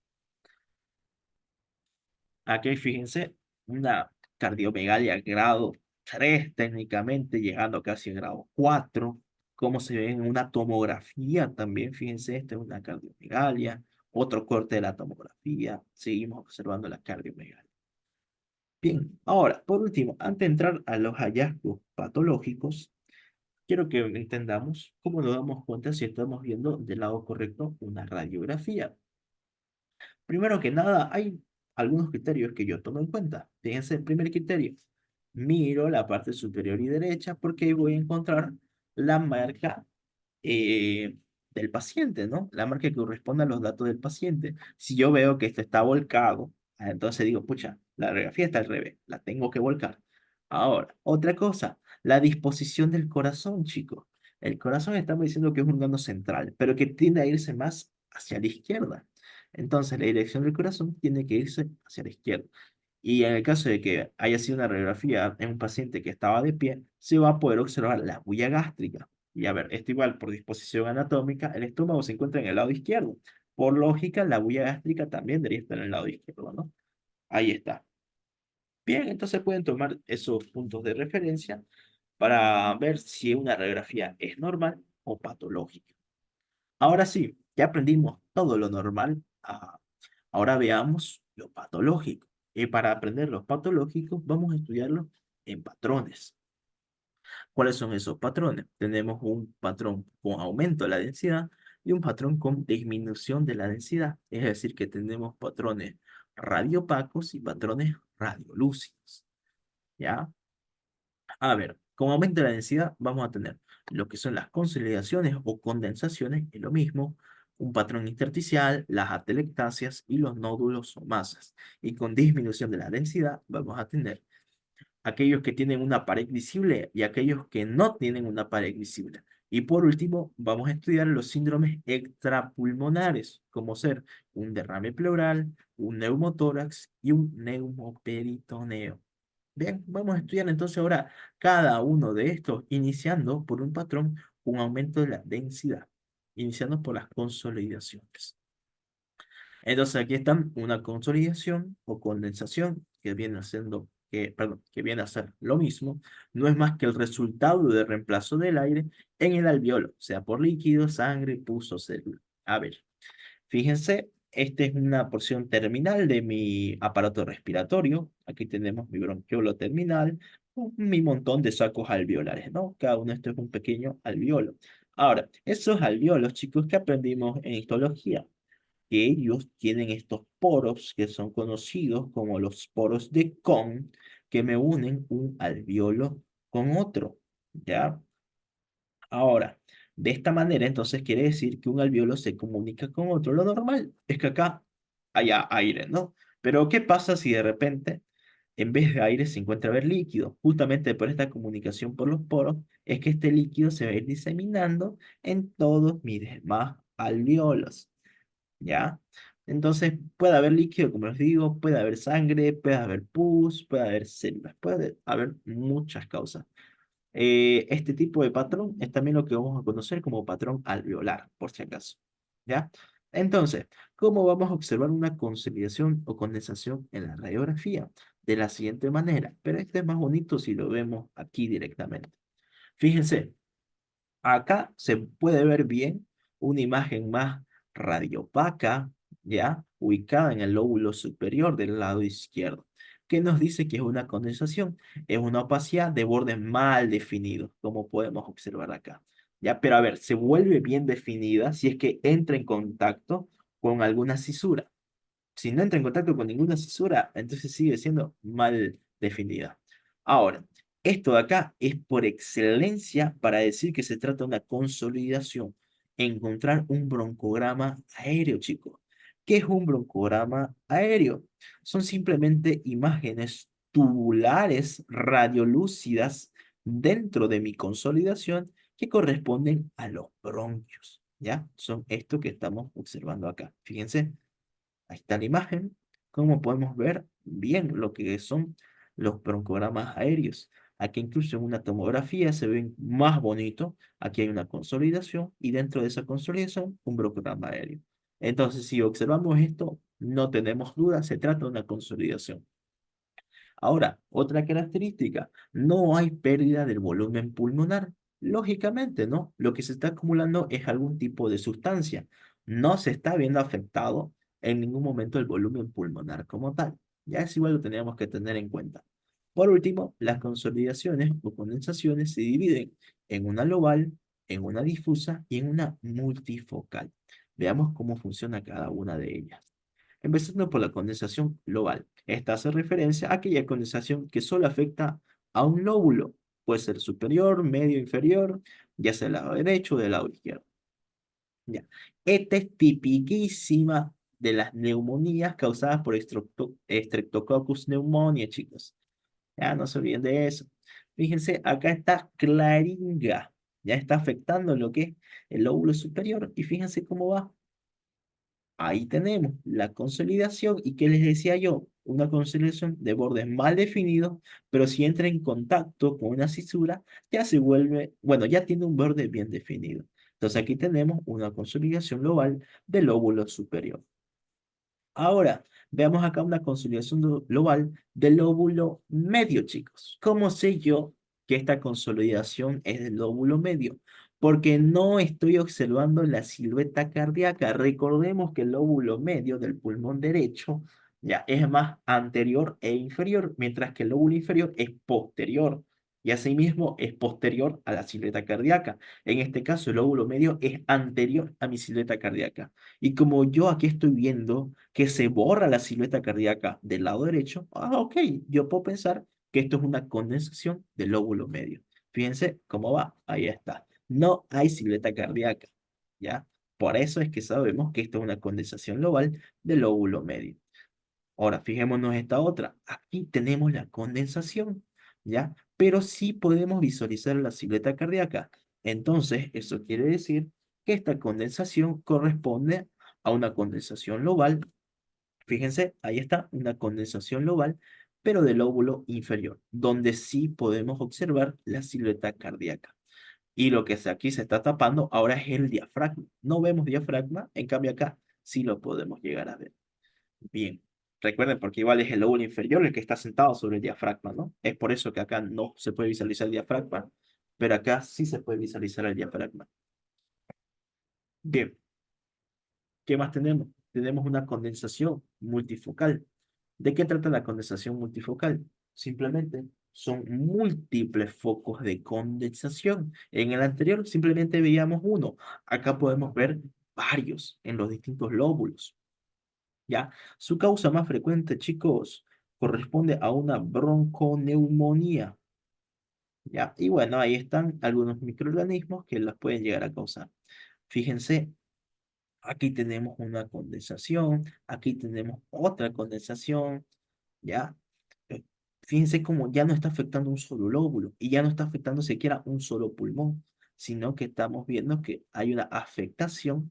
Aquí fíjense, una cardiomegalia grado 3 técnicamente, llegando casi a grado 4, cómo se ve en una tomografía también. Fíjense, esta es una cardiomegalia, otro corte de la tomografía. Seguimos observando la cardiomegalia. Bien, ahora, por último, antes de entrar a los hallazgos patológicos, quiero que entendamos cómo nos damos cuenta si estamos viendo del lado correcto una radiografía. Primero que nada, hay algunos criterios que yo tomo en cuenta. Fíjense, el primer criterio, miro la parte superior y derecha porque ahí voy a encontrar la marca eh, del paciente, ¿no? La marca que corresponde a los datos del paciente. Si yo veo que esto está volcado, entonces digo, pucha, la radiografía está al revés, la tengo que volcar. Ahora, otra cosa, la disposición del corazón, chicos. El corazón estamos diciendo que es un órgano central, pero que tiende a irse más hacia la izquierda. Entonces, la dirección del corazón tiene que irse hacia la izquierda. Y en el caso de que haya sido una radiografía en un paciente que estaba de pie, se va a poder observar la bulla gástrica. Y a ver, esto igual por disposición anatómica, el estómago se encuentra en el lado izquierdo. Por lógica, la bulla gástrica también debería estar en el lado izquierdo, ¿no? Ahí está. Bien, entonces pueden tomar esos puntos de referencia para ver si una radiografía es normal o patológica. Ahora sí, ya aprendimos todo lo normal. Ahora veamos lo patológico. Y para aprender los patológicos, vamos a estudiarlos en patrones. ¿Cuáles son esos patrones? Tenemos un patrón con aumento de la densidad y un patrón con disminución de la densidad. Es decir, que tenemos patrones radiopacos y patrones radiolúcidos. ¿Ya? A ver, con aumento de la densidad vamos a tener lo que son las consolidaciones o condensaciones, es lo mismo, un patrón intersticial, las atelectasias y los nódulos o masas. Y con disminución de la densidad vamos a tener aquellos que tienen una pared visible y aquellos que no tienen una pared visible. Y por último, vamos a estudiar los síndromes extrapulmonares, como ser un derrame pleural, un neumotórax y un neumoperitoneo. Bien, vamos a estudiar entonces ahora cada uno de estos, iniciando por un patrón, un aumento de la densidad, iniciando por las consolidaciones. Entonces aquí están una consolidación o condensación que viene haciendo, perdón, que viene a ser lo mismo, no es más que el resultado de reemplazo del aire en el alveolo, sea por líquido, sangre, pus o célula. A ver, fíjense, esta es una porción terminal de mi aparato respiratorio. Aquí tenemos mi bronquiolo terminal, mi montón de sacos alveolares, ¿no? Cada uno de estos es un pequeño alveolo. Ahora, esos alveolos, chicos, que aprendimos en histología, que ellos tienen estos poros que son conocidos como los poros de Kohn, que me unen un alveolo con otro, ¿ya? Ahora, de esta manera, entonces quiere decir que un alveolo se comunica con otro. Lo normal es que acá haya aire, ¿no? Pero ¿qué pasa si de repente, en vez de aire, se encuentra ver líquido? Justamente por esta comunicación por los poros, es que este líquido se va a ir diseminando en todos mis demás alveolos. ¿Ya? Entonces puede haber líquido, como les digo, puede haber sangre, puede haber pus, puede haber células, puede haber muchas causas. Este tipo de patrón es también lo que vamos a conocer como patrón alveolar, por si acaso. ¿Ya? Entonces, ¿cómo vamos a observar una consolidación o condensación en la radiografía? De la siguiente manera, pero este es más bonito si lo vemos aquí directamente. Fíjense, acá se puede ver bien una imagen más radiopaca, ¿ya? Ubicada en el lóbulo superior del lado izquierdo, que nos dice que es una condensación, es una opacidad de bordes mal definidos, como podemos observar acá. ¿Ya? Pero a ver, se vuelve bien definida si es que entra en contacto con alguna cisura. Si no entra en contacto con ninguna cisura, entonces sigue siendo mal definida. Ahora, esto de acá es por excelencia para decir que se trata de una consolidación. Encontrar un broncograma aéreo, chicos. ¿Qué es un broncograma aéreo? Son simplemente imágenes tubulares radiolúcidas dentro de mi consolidación que corresponden a los bronquios. ¿Ya? Son esto que estamos observando acá. Fíjense. Ahí está la imagen. Como podemos ver bien lo que son los broncogramas aéreos. Aquí incluso en una tomografía se ven más bonito. Aquí hay una consolidación y dentro de esa consolidación un broncograma aéreo. Entonces, si observamos esto, no tenemos duda, se trata de una consolidación. Ahora, otra característica, no hay pérdida del volumen pulmonar. Lógicamente, ¿no? Lo que se está acumulando es algún tipo de sustancia. No se está viendo afectado en ningún momento el volumen pulmonar como tal. Ya es igual lo tenemos que tener en cuenta. Por último, las consolidaciones o condensaciones se dividen en una global, en una difusa y en una multifocal. Veamos cómo funciona cada una de ellas. Empezando por la condensación global. Esta hace referencia a aquella condensación que solo afecta a un lóbulo. Puede ser superior, medio, inferior, ya sea del lado derecho o del lado izquierdo. Ya. Esta es tipiquísima de las neumonías causadas por Streptococcus pneumoniae, chicos. Ya no se olviden de eso. Fíjense, acá está claringa. Ya está afectando lo que es el lóbulo superior. Y fíjense cómo va. Ahí tenemos la consolidación y ¿qué les decía yo? Una consolidación de bordes mal definidos, pero si entra en contacto con una cisura, ya se vuelve, bueno, ya tiene un borde bien definido. Entonces aquí tenemos una consolidación global del lóbulo superior. Ahora, veamos acá una consolidación global del lóbulo medio, chicos. ¿Cómo sé yo que esta consolidación es del lóbulo medio? Porque no estoy observando la silueta cardíaca. Recordemos que el lóbulo medio del pulmón derecho ya es más anterior e inferior, mientras que el lóbulo inferior es posterior. Y asimismo es posterior a la silueta cardíaca. En este caso, el lóbulo medio es anterior a mi silueta cardíaca. Y como yo aquí estoy viendo que se borra la silueta cardíaca del lado derecho, ok, yo puedo pensar que esto es una condensación del lóbulo medio. Fíjense cómo va, ahí está. No hay silueta cardíaca, ¿ya? Por eso es que sabemos que esto es una condensación global del lóbulo medio. Ahora, fijémonos esta otra. Aquí tenemos la condensación, ¿ya? Pero sí podemos visualizar la silueta cardíaca. Entonces, eso quiere decir que esta condensación corresponde a una condensación global. Fíjense, ahí está, una condensación global, pero del lóbulo inferior, donde sí podemos observar la silueta cardíaca. Y lo que aquí se está tapando ahora es el diafragma. No vemos diafragma, en cambio acá sí lo podemos llegar a ver. Bien, recuerden porque igual es el lóbulo inferior el que está sentado sobre el diafragma, ¿no? Es por eso que acá no se puede visualizar el diafragma, pero acá sí se puede visualizar el diafragma. Bien, ¿qué más tenemos? Tenemos una condensación multifocal. ¿De qué trata la condensación multifocal? Simplemente son múltiples focos de condensación. En el anterior simplemente veíamos uno. Acá podemos ver varios en los distintos lóbulos. ¿Ya? Su causa más frecuente, chicos, corresponde a una bronconeumonía, ¿ya? Y bueno, ahí están algunos microorganismos que las pueden llegar a causar. Fíjense, aquí tenemos una condensación, aquí tenemos otra condensación, ¿ya? Eh, Fíjense cómo ya no está afectando un solo lóbulo y ya no está afectando siquiera un solo pulmón, sino que estamos viendo que hay una afectación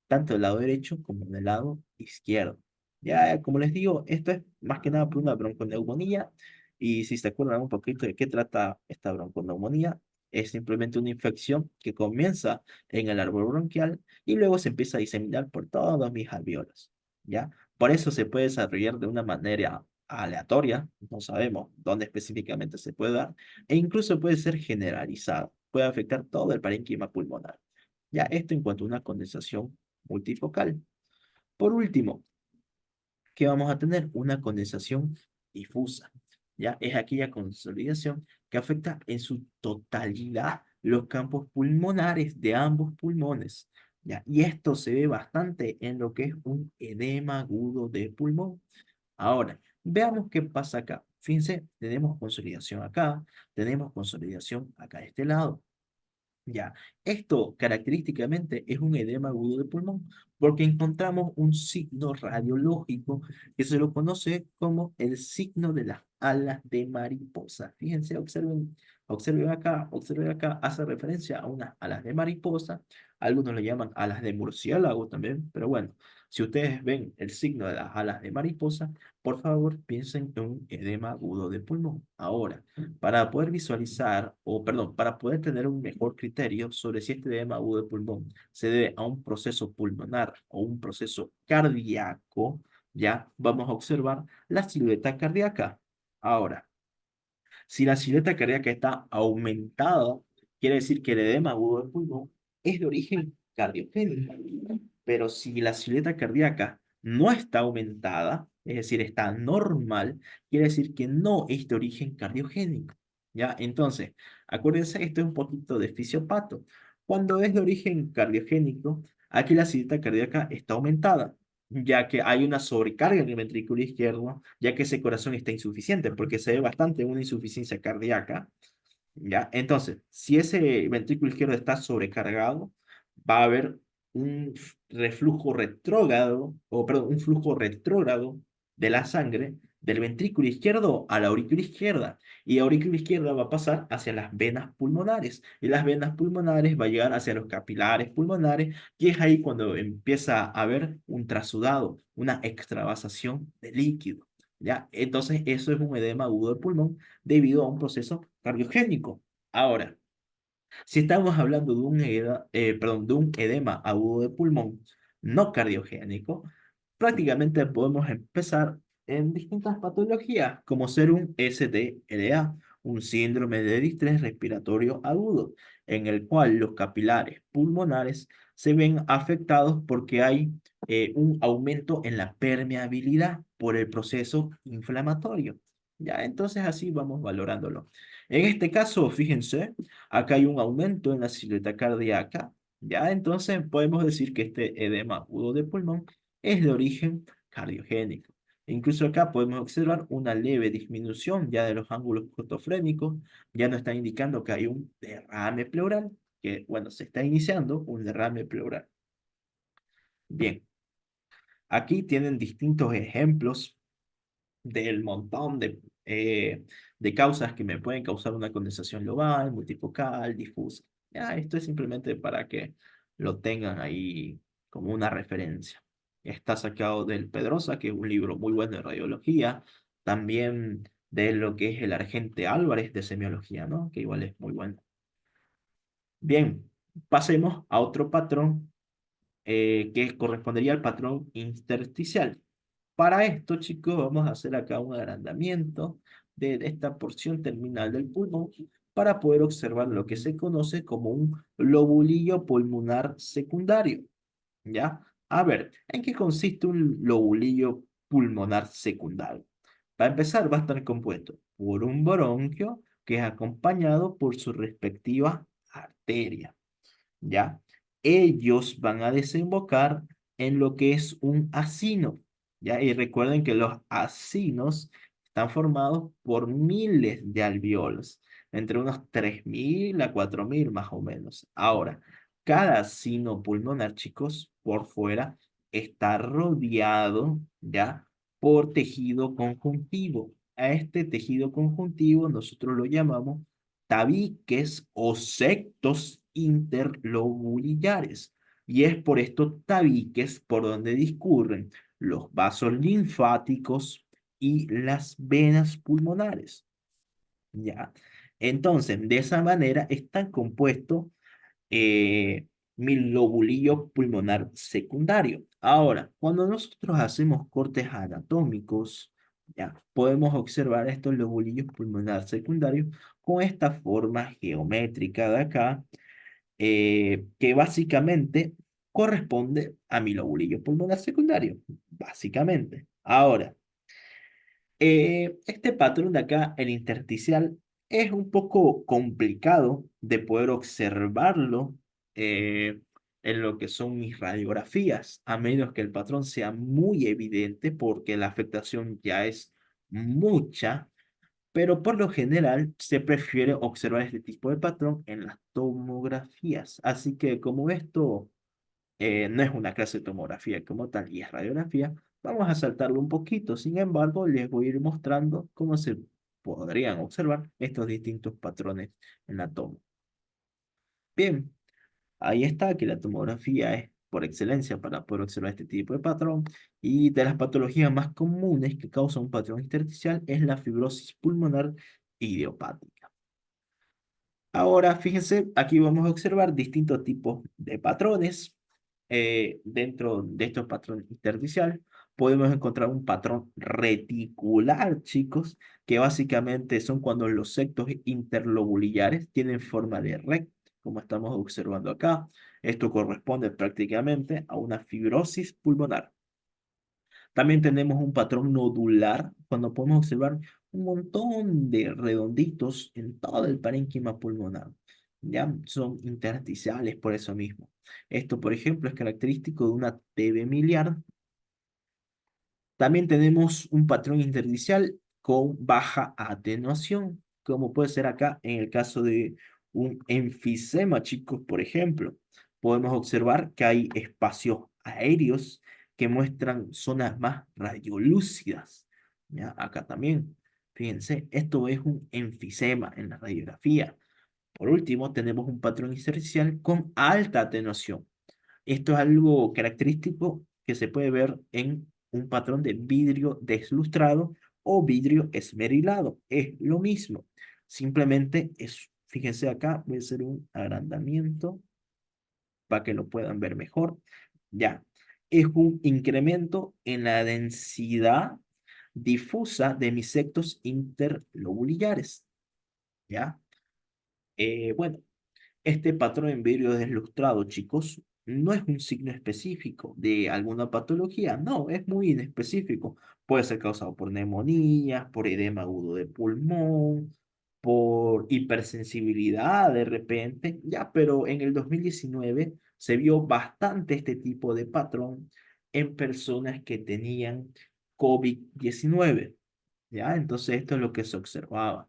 tanto del lado derecho como del lado izquierdo. Ya, como les digo, esto es más que nada por una bronconeumonía. Y si se acuerdan un poquito de qué trata esta bronconeumonía, es simplemente una infección que comienza en el árbol bronquial y luego se empieza a diseminar por todos mis alvéolos. ¿Ya? Por eso se puede desarrollar de una manera aleatoria, no sabemos dónde específicamente se puede dar, e incluso puede ser generalizado, puede afectar todo el parénquima pulmonar. Ya, esto en cuanto a una condensación multifocal. Por último, ¿qué vamos a tener? Una condensación difusa. ¿Ya? Es aquella consolidación que afecta en su totalidad los campos pulmonares de ambos pulmones. ¿Ya? Y esto se ve bastante en lo que es un edema agudo de pulmón. Ahora, veamos qué pasa acá. Fíjense, tenemos consolidación acá, tenemos consolidación acá de este lado. Ya, esto característicamente es un edema agudo de pulmón, porque encontramos un signo radiológico que se lo conoce como el signo de las alas de mariposa. Fíjense, observen acá, hace referencia a unas alas de mariposa, algunos le llaman alas de murciélago también, pero bueno, si ustedes ven el signo de las alas de mariposa, por favor piensen en un edema agudo de pulmón. Ahora, para poder visualizar, o perdón, para poder tener un mejor criterio sobre si este edema agudo de pulmón se debe a un proceso pulmonar o un proceso cardíaco, ya vamos a observar la silueta cardíaca. Ahora, si la silueta cardíaca está aumentada, quiere decir que el edema agudo del pulmón es de origen cardiogénico. Pero si la silueta cardíaca no está aumentada, es decir, está normal, quiere decir que no es de origen cardiogénico. ¿Ya? Entonces, acuérdense, esto es un poquito de fisiopato. Cuando es de origen cardiogénico, aquí la silueta cardíaca está aumentada, ya que hay una sobrecarga en el ventrículo izquierdo, ya que ese corazón está insuficiente, porque se ve bastante una insuficiencia cardíaca. ¿Ya? Entonces, si ese ventrículo izquierdo está sobrecargado, va a haber un reflujo retrógrado, o perdón, un flujo retrógrado de la sangre del ventrículo izquierdo a la aurícula izquierda. Y la aurícula izquierda va a pasar hacia las venas pulmonares. Y las venas pulmonares va a llegar hacia los capilares pulmonares, y es ahí cuando empieza a haber un trasudado, una extravasación de líquido. ¿Ya? Entonces, eso es un edema agudo del pulmón debido a un proceso cardiogénico. Ahora, si estamos hablando de de un edema agudo de pulmón no cardiogénico, prácticamente podemos empezar en distintas patologías, como ser un SDLA, un síndrome de distrés respiratorio agudo, en el cual los capilares pulmonares se ven afectados porque hay un aumento en la permeabilidad por el proceso inflamatorio. Ya, entonces así vamos valorándolo. En este caso, fíjense, acá hay un aumento en la silueta cardíaca, ya, entonces podemos decir que este edema agudo de pulmón es de origen cardiogénico. Incluso acá podemos observar una leve disminución ya de los ángulos cortofrénicos, ya nos está indicando que hay un derrame pleural, que bueno, se está iniciando un derrame pleural. Bien, aquí tienen distintos ejemplos del montón de causas que me pueden causar una condensación global, multifocal, difusa. Ya, esto es simplemente para que lo tengan ahí como una referencia. Está sacado del Pedrosa, que es un libro muy bueno de radiología, también de lo que es el Argente Álvarez de semiología, ¿no? Que igual es muy bueno. Bien, pasemos a otro patrón que correspondería al patrón intersticial. Para esto, chicos, vamos a hacer acá un agrandamiento de esta porción terminal del pulmón para poder observar lo que se conoce como un lobulillo pulmonar secundario. ¿Ya? A ver, ¿en qué consiste un lobulillo pulmonar secundario? Para empezar, va a estar compuesto por un bronquio que es acompañado por su respectiva arteria. ¿Ya? Ellos van a desembocar en lo que es un acino, ¿ya? Y recuerden que los acinos están formados por miles de alveolos, entre unos 3.000 a 4.000 más o menos. Ahora, cada acino pulmonar, chicos, por fuera está rodeado, ¿ya? Por tejido conjuntivo. A este tejido conjuntivo nosotros lo llamamos tabiques o septos interlobulillares. Y es por estos tabiques por donde discurren los vasos linfáticos y las venas pulmonares. ¿Ya? Entonces, de esa manera están compuestos mi lobulillo pulmonar secundario. Ahora, cuando nosotros hacemos cortes anatómicos, ya podemos observar estos lobulillos pulmonar secundarios con esta forma geométrica de acá, que básicamente corresponde a mi lobulillo pulmonar secundario, básicamente. Ahora, este patrón de acá, el intersticial, es un poco complicado de poder observarlo eh, en lo que son mis radiografías, a menos que el patrón sea muy evidente porque la afectación ya es mucha, pero por lo general se prefiere observar este tipo de patrón en las tomografías. Así que como esto no es una clase de tomografía como tal y es radiografía, vamos a saltarlo un poquito. Sin embargo, les voy a ir mostrando cómo se podrían observar estos distintos patrones en la toma. Bien, ahí está que la tomografía es por excelencia para poder observar este tipo de patrón. Y de las patologías más comunes que causan un patrón intersticial es la fibrosis pulmonar idiopática. Ahora, fíjense, aquí vamos a observar distintos tipos de patrones. dentro de estos patrones intersticiales, podemos encontrar un patrón reticular, chicos, que básicamente son cuando los septos interlobulares tienen forma de recto, como estamos observando acá. Esto corresponde prácticamente a una fibrosis pulmonar. También tenemos un patrón nodular, cuando podemos observar un montón de redonditos en todo el parénquima pulmonar. Ya son intersticiales por eso mismo. Esto, por ejemplo, es característico de una TB miliar. También tenemos un patrón intersticial con baja atenuación, como puede ser acá en el caso de un enfisema, chicos, por ejemplo. Podemos observar que hay espacios aéreos que muestran zonas más radiolúcidas. ¿Ya? Acá también. Fíjense, esto es un enfisema en la radiografía. Por último, tenemos un patrón intersticial con alta atenuación. Esto es algo característico que se puede ver en un patrón de vidrio deslustrado o vidrio esmerilado. Es lo mismo. Simplemente es, fíjense acá, voy a hacer un agrandamiento para que lo puedan ver mejor. Ya, es un incremento en la densidad difusa de mis septos interlobulares. ¿Ya? Bueno, este patrón en vidrio deslustrado, chicos, no es un signo específico de alguna patología, no, es muy inespecífico. Puede ser causado por neumonía, por edema agudo de pulmón, por hipersensibilidad de repente, ya, pero en el 2019 se vio bastante este tipo de patrón en personas que tenían COVID-19, ya, entonces esto es lo que se observaba.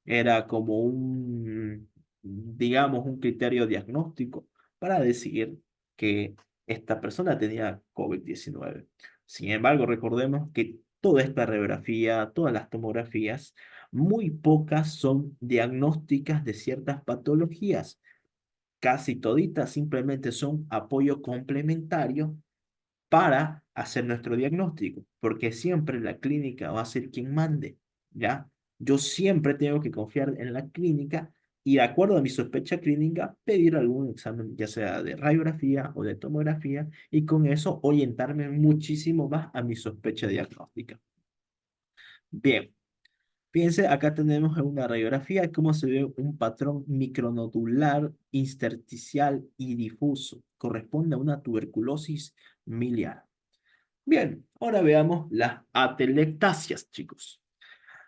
Era como un, digamos, un criterio diagnóstico para decir que esta persona tenía COVID-19. Sin embargo, recordemos que toda esta radiografía, todas las tomografías, muy pocas son diagnósticas de ciertas patologías. Casi toditas simplemente son apoyo complementario para hacer nuestro diagnóstico, porque siempre la clínica va a ser quien mande, ¿ya? Yo siempre tengo que confiar en la clínica y de acuerdo a mi sospecha clínica, pedir algún examen, ya sea de radiografía o de tomografía, y con eso orientarme muchísimo más a mi sospecha diagnóstica. Bien, fíjense, acá tenemos en una radiografía cómo se ve un patrón micronodular, intersticial y difuso. Corresponde a una tuberculosis miliar. Bien, ahora veamos las atelectasias, chicos.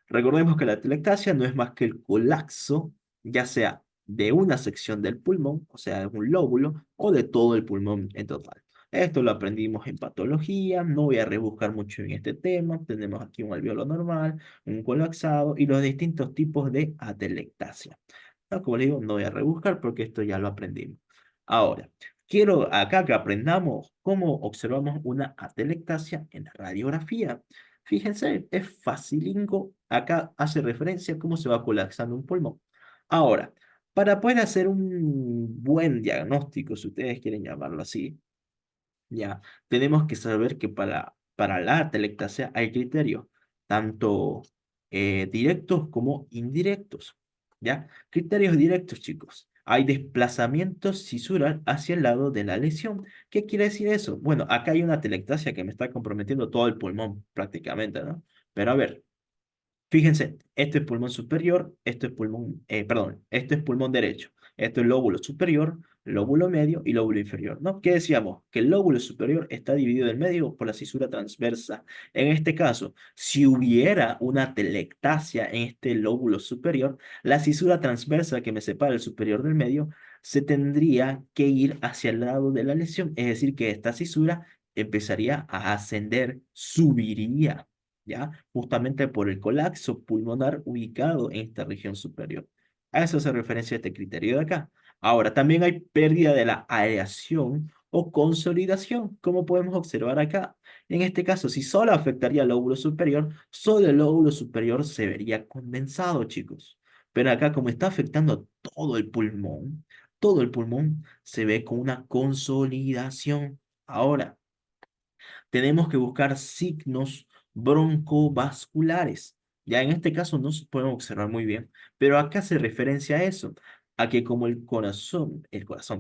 Recordemos que la atelectasia no es más que el colapso, ya sea de una sección del pulmón, o sea, de un lóbulo, o de todo el pulmón en total. Esto lo aprendimos en patología, no voy a rebuscar mucho en este tema. Tenemos aquí un alveolo normal, un colapsado y los distintos tipos de atelectasia. No, como les digo, no voy a rebuscar porque esto ya lo aprendimos. Ahora, quiero acá que aprendamos cómo observamos una atelectasia en la radiografía. Fíjense, es facilingo. Acá hace referencia a cómo se va colapsando un pulmón. Ahora, para poder hacer un buen diagnóstico, si ustedes quieren llamarlo así, ya, tenemos que saber que para la atelectasia hay criterios, tanto directos como indirectos. ¿Ya? Criterios directos, chicos. Hay desplazamientos cisural hacia el lado de la lesión. ¿Qué quiere decir eso? Bueno, acá hay una atelectasia que me está comprometiendo todo el pulmón prácticamente, ¿no? Pero a ver, fíjense, esto es pulmón superior, esto es pulmón, perdón, esto es pulmón derecho, esto es lóbulo superior, lóbulo medio y lóbulo inferior, ¿no? ¿Qué decíamos? Que el lóbulo superior está dividido en medio por la cisura transversa. En este caso, si hubiera una telectasia en este lóbulo superior, la cisura transversa que me separa el superior del medio se tendría que ir hacia el lado de la lesión, es decir, que esta cisura empezaría a ascender, subiría. ¿Ya? Justamente por el colapso pulmonar ubicado en esta región superior. A eso se referencia este criterio de acá. Ahora, también hay pérdida de la aireación o consolidación, como podemos observar acá. En este caso, si solo afectaría al lóbulo superior, solo el lóbulo superior se vería condensado, chicos. Pero acá, como está afectando todo el pulmón se ve con una consolidación. Ahora, tenemos que buscar signos broncovasculares. Ya en este caso no se pueden observar muy bien, pero acá se referencia a eso, a que como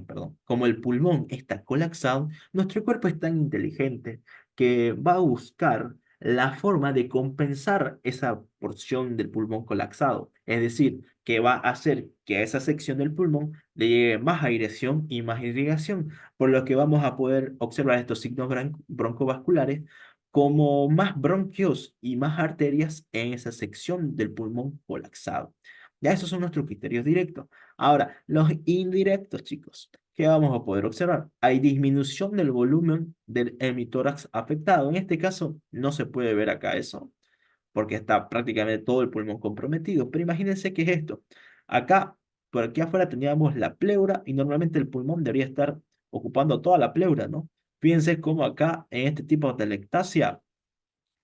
perdón, como el pulmón está colapsado, nuestro cuerpo es tan inteligente que va a buscar la forma de compensar esa porción del pulmón colapsado. Es decir, que va a hacer que a esa sección del pulmón le llegue más aireación y más irrigación, por lo que vamos a poder observar estos signos broncovasculares como más bronquios y más arterias en esa sección del pulmón colapsado. Ya esos son nuestros criterios directos. Ahora, los indirectos, chicos, ¿qué vamos a poder observar? Hay disminución del volumen del hemitórax afectado. En este caso, no se puede ver acá eso, porque está prácticamente todo el pulmón comprometido. Pero imagínense qué es esto. Acá, por aquí afuera teníamos la pleura y normalmente el pulmón debería estar ocupando toda la pleura, ¿no? Fíjense cómo acá, en este tipo de atelectasia,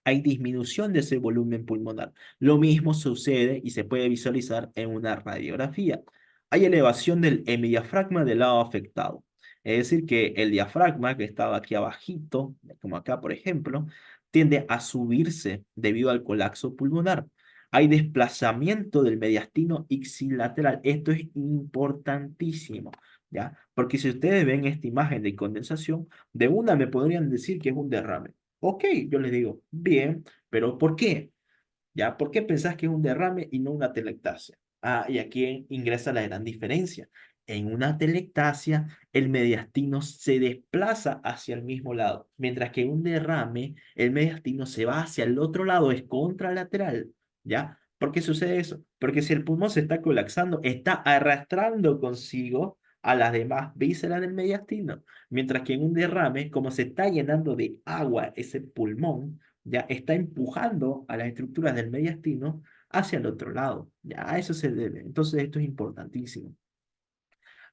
hay disminución de ese volumen pulmonar. Lo mismo sucede y se puede visualizar en una radiografía. Hay elevación del hemidiafragma del lado afectado. Es decir, que el diafragma que estaba aquí abajito, como acá por ejemplo, tiende a subirse debido al colapso pulmonar. Hay desplazamiento del mediastino ipsilateral. Esto es importantísimo, ¿ya? Porque si ustedes ven esta imagen de condensación, de una me podrían decir que es un derrame. Ok, yo les digo, bien, pero ¿por qué? ¿Ya? ¿Por qué pensás que es un derrame y no una telectasia? Ah, y aquí ingresa la gran diferencia. En una telectasia, el mediastino se desplaza hacia el mismo lado, mientras que en un derrame, el mediastino se va hacia el otro lado, es contralateral. ¿Ya? ¿Por qué sucede eso? Porque si el pulmón se está colapsando, está arrastrando consigo a las demás vísceras del mediastino, mientras que en un derrame, como se está llenando de agua ese pulmón, ya está empujando a las estructuras del mediastino hacia el otro lado. Ya a eso se debe. Entonces esto es importantísimo.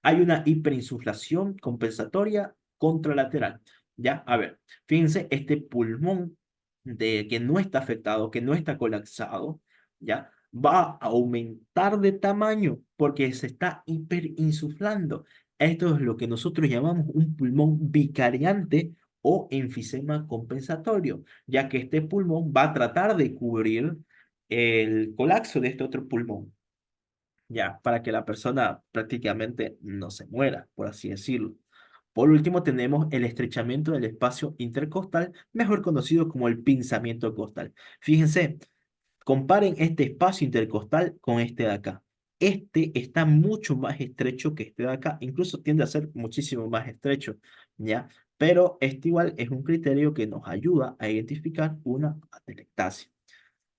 Hay una hiperinsuflación compensatoria contralateral. Ya, a ver, fíjense, este pulmón que no está afectado, que no está colapsado, ya, va a aumentar de tamaño porque se está hiperinsuflando. Esto es lo que nosotros llamamos un pulmón vicariante o enfisema compensatorio, ya que este pulmón va a tratar de cubrir el colapso de este otro pulmón, ya, para que la persona prácticamente no se muera, por así decirlo. Por último, tenemos el estrechamiento del espacio intercostal, mejor conocido como el pinzamiento costal. Fíjense, comparen este espacio intercostal con este de acá. Este está mucho más estrecho que este de acá, incluso tiende a ser muchísimo más estrecho, ¿ya? Pero este igual es un criterio que nos ayuda a identificar una atelectasia.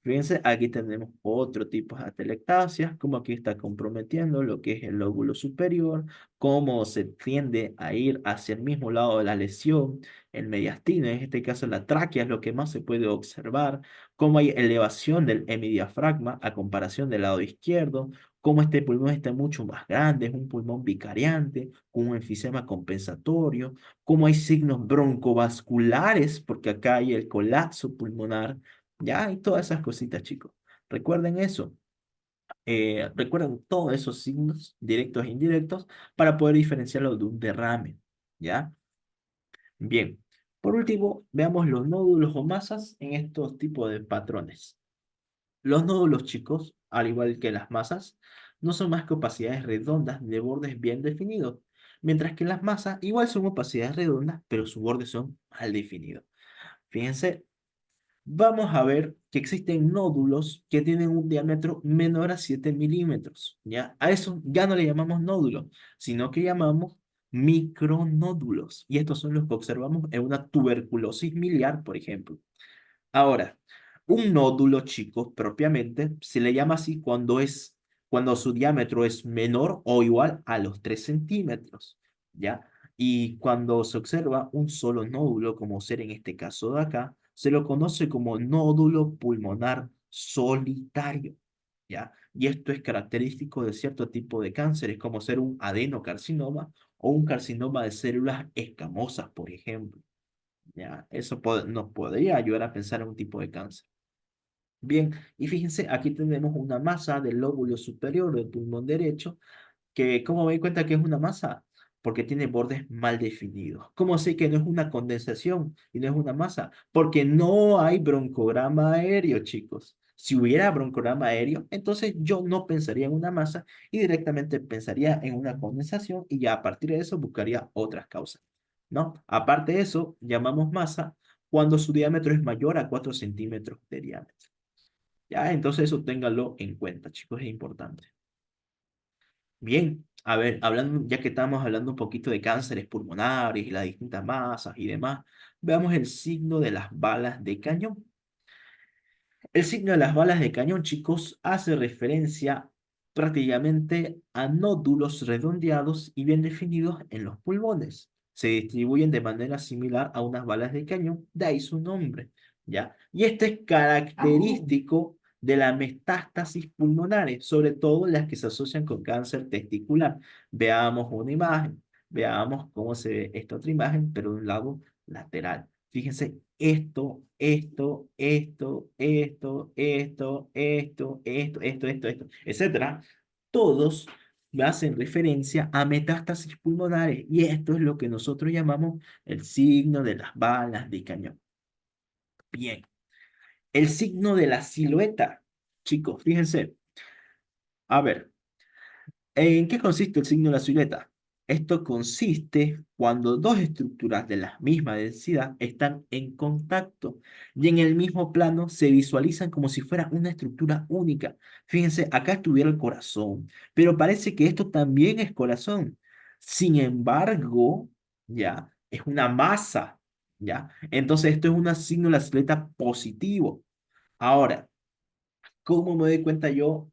Fíjense, aquí tenemos otro tipo de atelectasias, como aquí está comprometiendo lo que es el lóbulo superior, cómo se tiende a ir hacia el mismo lado de la lesión, el mediastino, en este caso la tráquea es lo que más se puede observar, cómo hay elevación del hemidiafragma a comparación del lado izquierdo, cómo este pulmón está mucho más grande, es un pulmón vicariante, con un enfisema compensatorio, cómo hay signos broncovasculares, porque acá hay el colapso pulmonar. Ya, y todas esas cositas, chicos. Recuerden eso. Recuerden todos esos signos directos e indirectos para poder diferenciarlo de un derrame. ¿Ya? Bien. Por último, veamos los nódulos o masas en estos tipos de patrones. Los nódulos, chicos, al igual que las masas, no son más que opacidades redondas de bordes bien definidos, mientras que las masas igual son opacidades redondas, pero sus bordes son mal definidos. Fíjense, vamos a ver que existen nódulos que tienen un diámetro menor a 7 milímetros, ¿ya? A eso ya no le llamamos nódulos, sino que llamamos micronódulos. Y estos son los que observamos en una tuberculosis miliar, por ejemplo. Ahora, un nódulo, chicos, propiamente, se le llama así cuando su diámetro es menor o igual a los 3 centímetros, ¿ya? Y cuando se observa un solo nódulo, como ser en este caso de acá, se lo conoce como nódulo pulmonar solitario, ¿ya? Y esto es característico de cierto tipo de cánceres, como ser un adenocarcinoma o un carcinoma de células escamosas, por ejemplo. Ya, eso nos podría ayudar a pensar en un tipo de cáncer. Bien, y fíjense, aquí tenemos una masa del lóbulo superior del pulmón derecho, que, ¿cómo me di cuenta que es una masa? Porque tiene bordes mal definidos. ¿Cómo sé que no es una condensación y no es una masa? Porque no hay broncograma aéreo, chicos. Si hubiera broncorama aéreo, entonces yo no pensaría en una masa y directamente pensaría en una condensación y ya a partir de eso buscaría otras causas, ¿no? Aparte de eso, llamamos masa cuando su diámetro es mayor a 4 centímetros de diámetro. Ya, entonces eso téngalo en cuenta, chicos, es importante. Bien, a ver, hablando, ya que estamos hablando un poquito de cánceres pulmonares y las distintas masas y demás, veamos el signo de las balas de cañón. El signo de las balas de cañón, chicos, hace referencia prácticamente a nódulos redondeados y bien definidos en los pulmones. Se distribuyen de manera similar a unas balas de cañón, de ahí su nombre, ¿ya? Y este es característico de las metástasis pulmonares, sobre todo las que se asocian con cáncer testicular. Veamos una imagen, veamos cómo se ve esta otra imagen, pero de un lado lateral. Fíjense, esto, etcétera, todos hacen referencia a metástasis pulmonares y esto es lo que nosotros llamamos el signo de las balas de cañón. Bien, el signo de la silueta, chicos, fíjense, a ver, ¿en qué consiste el signo de la silueta? Esto consiste cuando dos estructuras de la misma densidad están en contacto y en el mismo plano se visualizan como si fuera una estructura única. Fíjense, acá estuviera el corazón, pero parece que esto también es corazón. Sin embargo, ya, es una masa, ya. Entonces esto es un signo de la silueta positivo. Ahora, ¿cómo me doy cuenta yo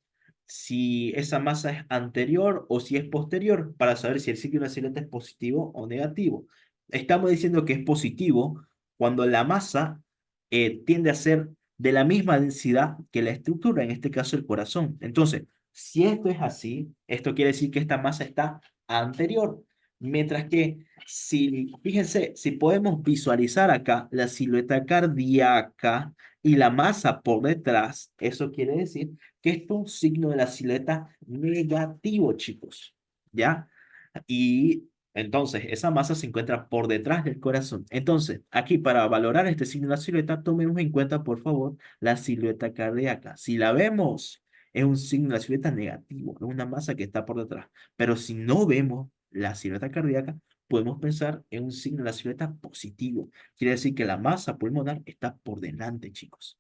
si esa masa es anterior o si es posterior para saber si el signo de la silueta es positivo o negativo? Estamos diciendo que es positivo cuando la masa tiende a ser de la misma densidad que la estructura, en este caso el corazón. Entonces, si esto es así, esto quiere decir que esta masa está anterior. Mientras que, si, fíjense, si podemos visualizar acá la silueta cardíaca, y la masa por detrás, eso quiere decir que esto es un signo de la silueta negativo, chicos, ¿ya? Y entonces esa masa se encuentra por detrás del corazón. Entonces, aquí para valorar este signo de la silueta, tomemos en cuenta, por favor, la silueta cardíaca. Si la vemos, es un signo de la silueta negativo, es una masa que está por detrás. Pero si no vemos la silueta cardíaca, podemos pensar en un signo de la silueta positivo. Quiere decir que la masa pulmonar está por delante, chicos.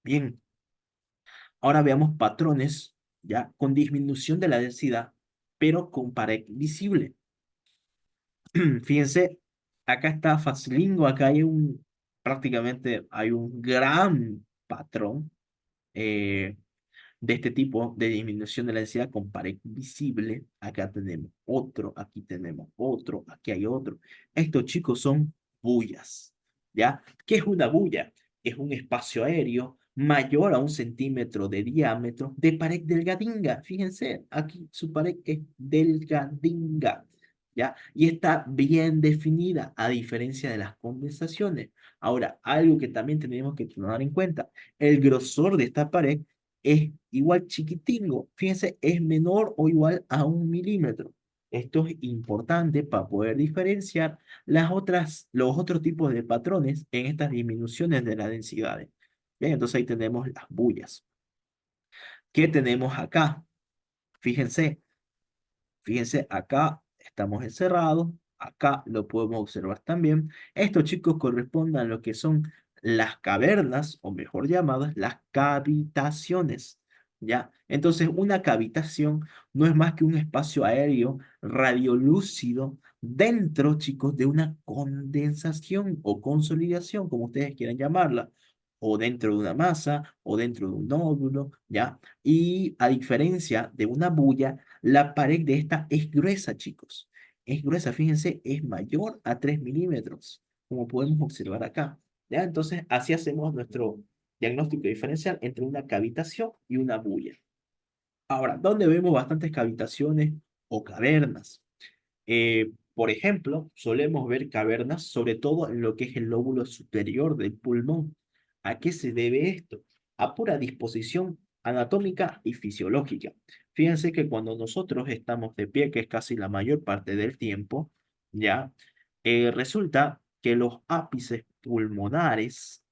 Bien, ahora veamos patrones, ya, con disminución de la densidad, pero con pared visible. Fíjense, acá está Facilingo, acá hay prácticamente hay un gran patrón eh, de este tipo de disminución de la densidad con pared visible. Acá tenemos otro, aquí tenemos otro, aquí hay otro. Estos chicos son bullas, ¿ya? ¿Qué es una bulla? Es un espacio aéreo mayor a 1 centímetro de diámetro de pared delgadinga. Fíjense, aquí su pared es delgadinga, ¿ya? Y está bien definida a diferencia de las condensaciones. Ahora, algo que también tenemos que tomar en cuenta, el grosor de esta pared es igual chiquitingo. Fíjense, es menor o igual a 1 milímetro. Esto es importante para poder diferenciar los otros tipos de patrones en estas disminuciones de las densidades. Bien, entonces ahí tenemos las bullas. ¿Qué tenemos acá? Fíjense, Fíjense, acá estamos encerrados, acá lo podemos observar también. Estos chicos corresponden a lo que son las cavernas, o mejor llamadas, las cavitaciones, ¿ya? Entonces, una cavitación no es más que un espacio aéreo radiolúcido dentro, chicos, de una condensación o consolidación, como ustedes quieran llamarla, o dentro de una masa, o dentro de un nódulo, ¿ya? Y a diferencia de una bulla, la pared de esta es gruesa, chicos. Es gruesa, fíjense, es mayor a 3 milímetros, como podemos observar acá. ¿Ya? Entonces, así hacemos nuestro diagnóstico diferencial entre una cavitación y una bulla. Ahora, ¿dónde vemos bastantes cavitaciones o cavernas? Por ejemplo, solemos ver cavernas, sobre todo en lo que es el lóbulo superior del pulmón. ¿A qué se debe esto? A pura disposición anatómica y fisiológica. Fíjense que cuando nosotros estamos de pie, que es casi la mayor parte del tiempo, ya, resulta que los ápices pulmonares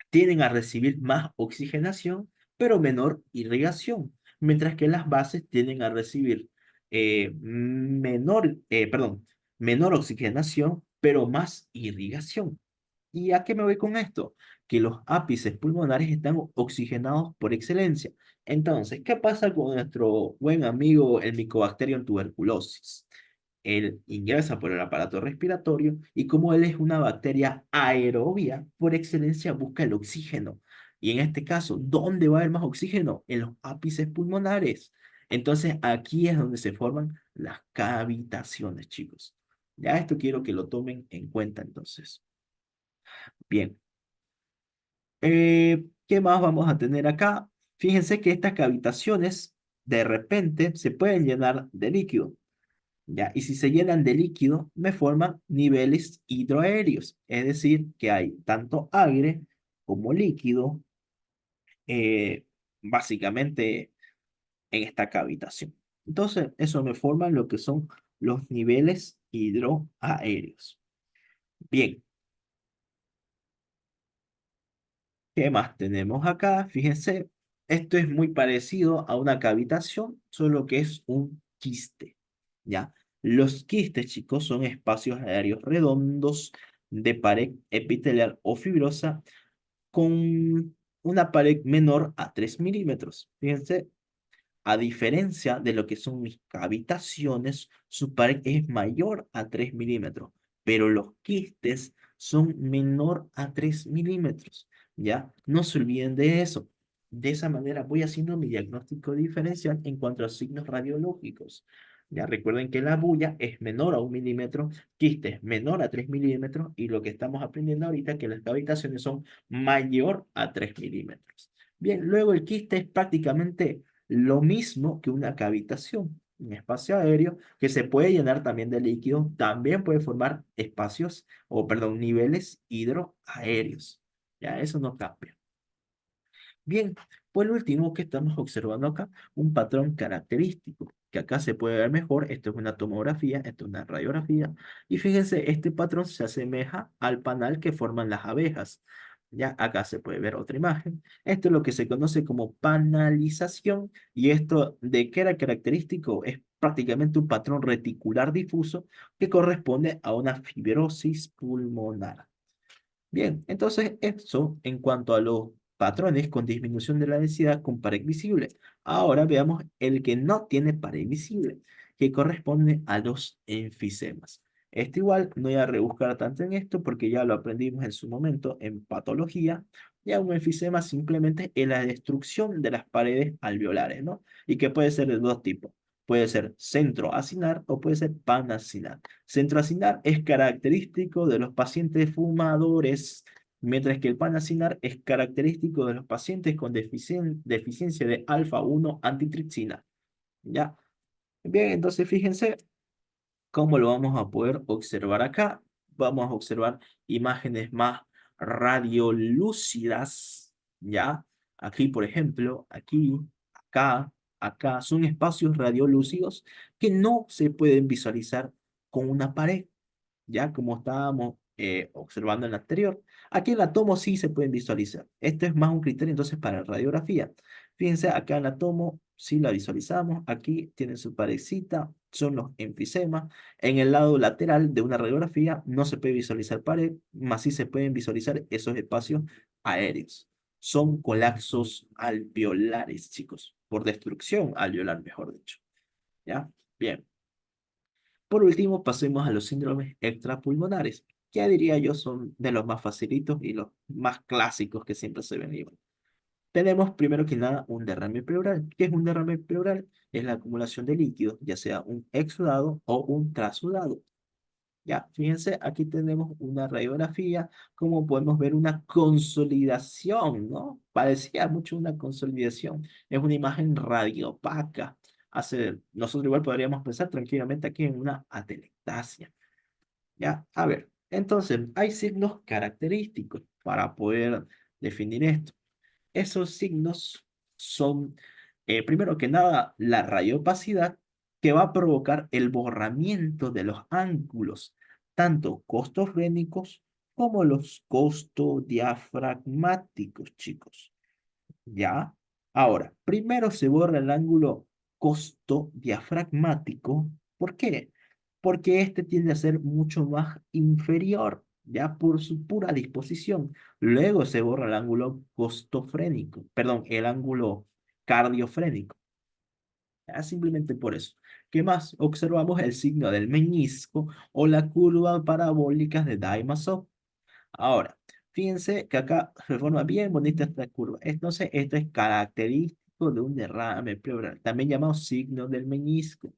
tienden a recibir más oxigenación, pero menor irrigación, mientras que las bases tienden a recibir menor oxigenación, pero más irrigación. ¿Y a qué me voy con esto? Que los ápices pulmonares están oxigenados por excelencia. Entonces, ¿qué pasa con nuestro buen amigo el Mycobacterium tuberculosis? Él ingresa por el aparato respiratorio y como él es una bacteria aerobia, por excelencia busca el oxígeno. Y en este caso, ¿dónde va a haber más oxígeno? En los ápices pulmonares. Entonces, aquí es donde se forman las cavitaciones, chicos. Ya esto quiero que lo tomen en cuenta entonces. Bien, ¿qué más vamos a tener acá? Fíjense que estas cavitaciones de repente se pueden llenar de líquido. ¿Ya? Y si se llenan de líquido, me forman niveles hidroaéreos, es decir, que hay tanto aire como líquido, eh, básicamente en esta cavitación. Entonces, eso me forma lo que son los niveles hidroaéreos. Bien, ¿qué más tenemos acá? Fíjense, esto es muy parecido a una cavitación, solo que es un quiste, ¿ya? Los quistes, chicos, son espacios aéreos redondos de pared epitelial o fibrosa con una pared menor a 3 milímetros. Fíjense, a diferencia de lo que son mis cavitaciones, su pared es mayor a 3 milímetros, pero los quistes son menor a 3 milímetros. ¿Ya? No se olviden de eso. De esa manera voy haciendo mi diagnóstico diferencial en cuanto a signos radiológicos. Ya recuerden que la bulla es menor a 1 milímetro, quistes menor a 3 milímetros y lo que estamos aprendiendo ahorita es que las cavitaciones son mayor a 3 milímetros. Bien, luego el quiste es prácticamente lo mismo que una cavitación, un espacio aéreo que se puede llenar también de líquido, también puede formar espacios, o perdón, niveles hidroaéreos. Ya, eso no cambia. Bien, pues lo último que estamos observando acá, un patrón característico, que acá se puede ver mejor, esto es una tomografía, esto es una radiografía, y fíjense, este patrón se asemeja al panal que forman las abejas. Ya acá se puede ver otra imagen. Esto es lo que se conoce como panalización, y esto de qué era característico es prácticamente un patrón reticular difuso que corresponde a una fibrosis pulmonar. Bien, entonces eso en cuanto a los patrones con disminución de la densidad con pared visible. Ahora veamos el que no tiene pared visible, que corresponde a los enfisemas. Este igual no voy a rebuscar tanto en esto porque ya lo aprendimos en su momento en patología. Ya un enfisema simplemente es la destrucción de las paredes alveolares, ¿no? Y que puede ser de dos tipos. Puede ser centroacinar o puede ser panacinar. Centroacinar es característico de los pacientes fumadores, mientras que el panacinar es característico de los pacientes con deficiencia de alfa-1 antitripsina. ¿Ya? Bien, entonces fíjense cómo lo vamos a poder observar acá. Vamos a observar imágenes más radiolúcidas, ¿ya? Aquí, por ejemplo, aquí, acá, acá, son espacios radiolúcidos que no se pueden visualizar con una pared ya como estábamos observando en la anterior. Aquí en la tomo sí se pueden visualizar. Esto es más un criterio entonces para la radiografía. Fíjense, acá en la tomo sí la visualizamos. Aquí tienen su parecita, son los enfisemas. En el lado lateral de una radiografía no se puede visualizar pared, más sí se pueden visualizar esos espacios aéreos. Son colapsos alveolares, chicos, por destrucción alveolar, mejor dicho. ¿Ya? Bien. Por último, pasemos a los síndromes extrapulmonares, que diría yo son de los más facilitos y los más clásicos que siempre se ven igual. Tenemos primero que nada un derrame pleural. ¿Qué es un derrame pleural? Es la acumulación de líquidos, ya sea un exudado o un trasudado. Ya, fíjense, aquí tenemos una radiografía, como podemos ver una consolidación, ¿no? Parecía mucho una consolidación. Es una imagen radiopaca. Nosotros igual podríamos pensar tranquilamente aquí en una atelectasia. Ya, a ver, entonces hay signos característicos para poder definir esto. Esos signos son, primero que nada, la radiopacidad que va a provocar el borramiento de los ángulos, tanto costorrénicos como los costodiafragmáticos, chicos. ¿Ya? Ahora, primero se borra el ángulo costodiafragmático. ¿Por qué? Porque este tiende a ser mucho más inferior, ya por su pura disposición. Luego se borra el ángulo costofrénico, perdón, el ángulo cardiofrénico. Ya, simplemente por eso. ¿Qué más? Observamos el signo del meñisco o la curva parabólica de Diamond. Ahora, fíjense que acá se forma bien bonita esta curva. Entonces, esto es característico de un derrame pleural, también llamado signo del meñisco,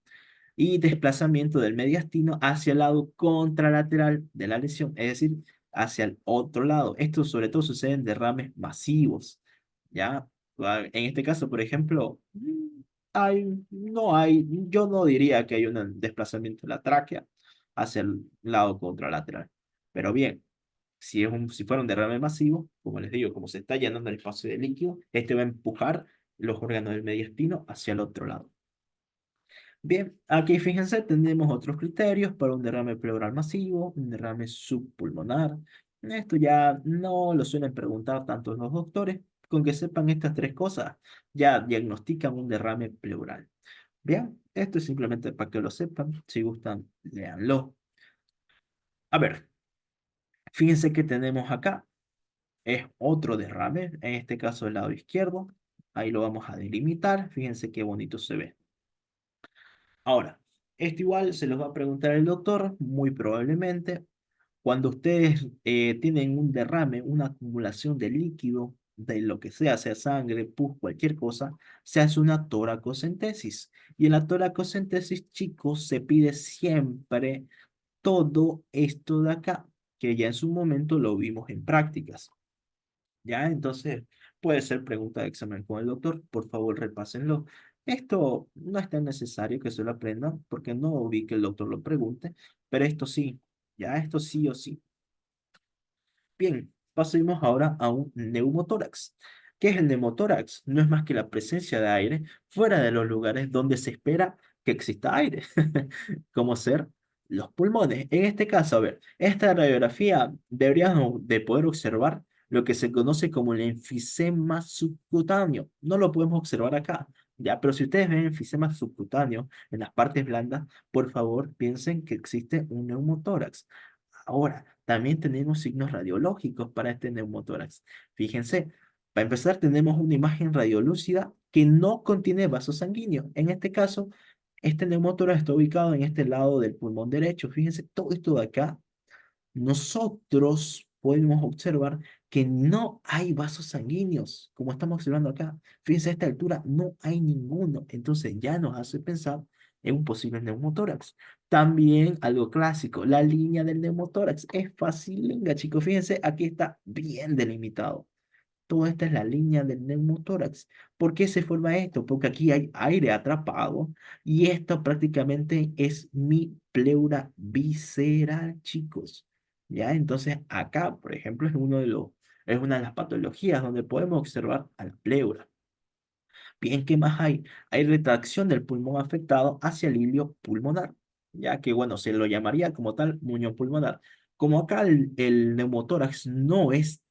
y desplazamiento del mediastino hacia el lado contralateral de la lesión, es decir, hacia el otro lado. Esto sobre todo sucede en derrames masivos, ¿ya? En este caso, por ejemplo, yo no diría que hay un desplazamiento de la tráquea hacia el lado contralateral. Pero bien, si fuera un derrame masivo, como les digo, como se está llenando el espacio de líquido, este va a empujar los órganos del mediastino hacia el otro lado. Bien, aquí fíjense, tenemos otros criterios para un derrame pleural masivo, un derrame subpulmonar. Esto ya no lo suelen preguntar tanto los doctores, con que sepan estas tres cosas, ya diagnostican un derrame pleural. Bien, esto es simplemente para que lo sepan, si gustan, léanlo. A ver, fíjense que tenemos acá. Es otro derrame, en este caso el lado izquierdo. Ahí lo vamos a delimitar. Fíjense qué bonito se ve. Ahora, esto igual se los va a preguntar el doctor, muy probablemente. Cuando ustedes tienen un derrame, una acumulación de líquido, de lo que sea sangre, pus, cualquier cosa, se hace una toracocentesis. Y en la toracocentesis, chicos, se pide siempre todo esto de acá, que ya en su momento lo vimos en prácticas. ¿Ya? Entonces, puede ser pregunta de examen con el doctor. Por favor, repásenlo. Esto no es tan necesario que se lo aprendan porque no vi que el doctor lo pregunte, pero esto sí, ya esto sí o sí. Bien, pasemos ahora a un neumotórax. ¿Qué es el neumotórax? No es más que la presencia de aire fuera de los lugares donde se espera que exista aire, como ser los pulmones. En este caso, a ver, esta radiografía deberíamos de poder observar lo que se conoce como el enfisema subcutáneo. No lo podemos observar acá, ya, pero si ustedes ven enfisema subcutáneo en las partes blandas, por favor piensen que existe un neumotórax. Ahora, también tenemos signos radiológicos para este neumotórax. Fíjense, para empezar tenemos una imagen radiolúcida que no contiene vasos sanguíneos. En este caso, este neumotórax está ubicado en este lado del pulmón derecho. Fíjense, todo esto de acá nosotros podemos observar que no hay vasos sanguíneos, como estamos observando acá. Fíjense, a esta altura no hay ninguno. Entonces ya nos hace pensar en un posible neumotórax. También algo clásico, la línea del neumotórax. Es fácil, chicos. Fíjense, aquí está bien delimitado. Toda esta es la línea del neumotórax. ¿Por qué se forma esto? Porque aquí hay aire atrapado y esto prácticamente es mi pleura visceral, chicos. ¿Ya? Entonces acá, por ejemplo, es una de las patologías donde podemos observar al pleura. Bien, ¿qué más hay? Hay retracción del pulmón afectado hacia el hilio pulmonar, ya que, bueno, se lo llamaría como tal muñón pulmonar. Como acá el neumotórax no es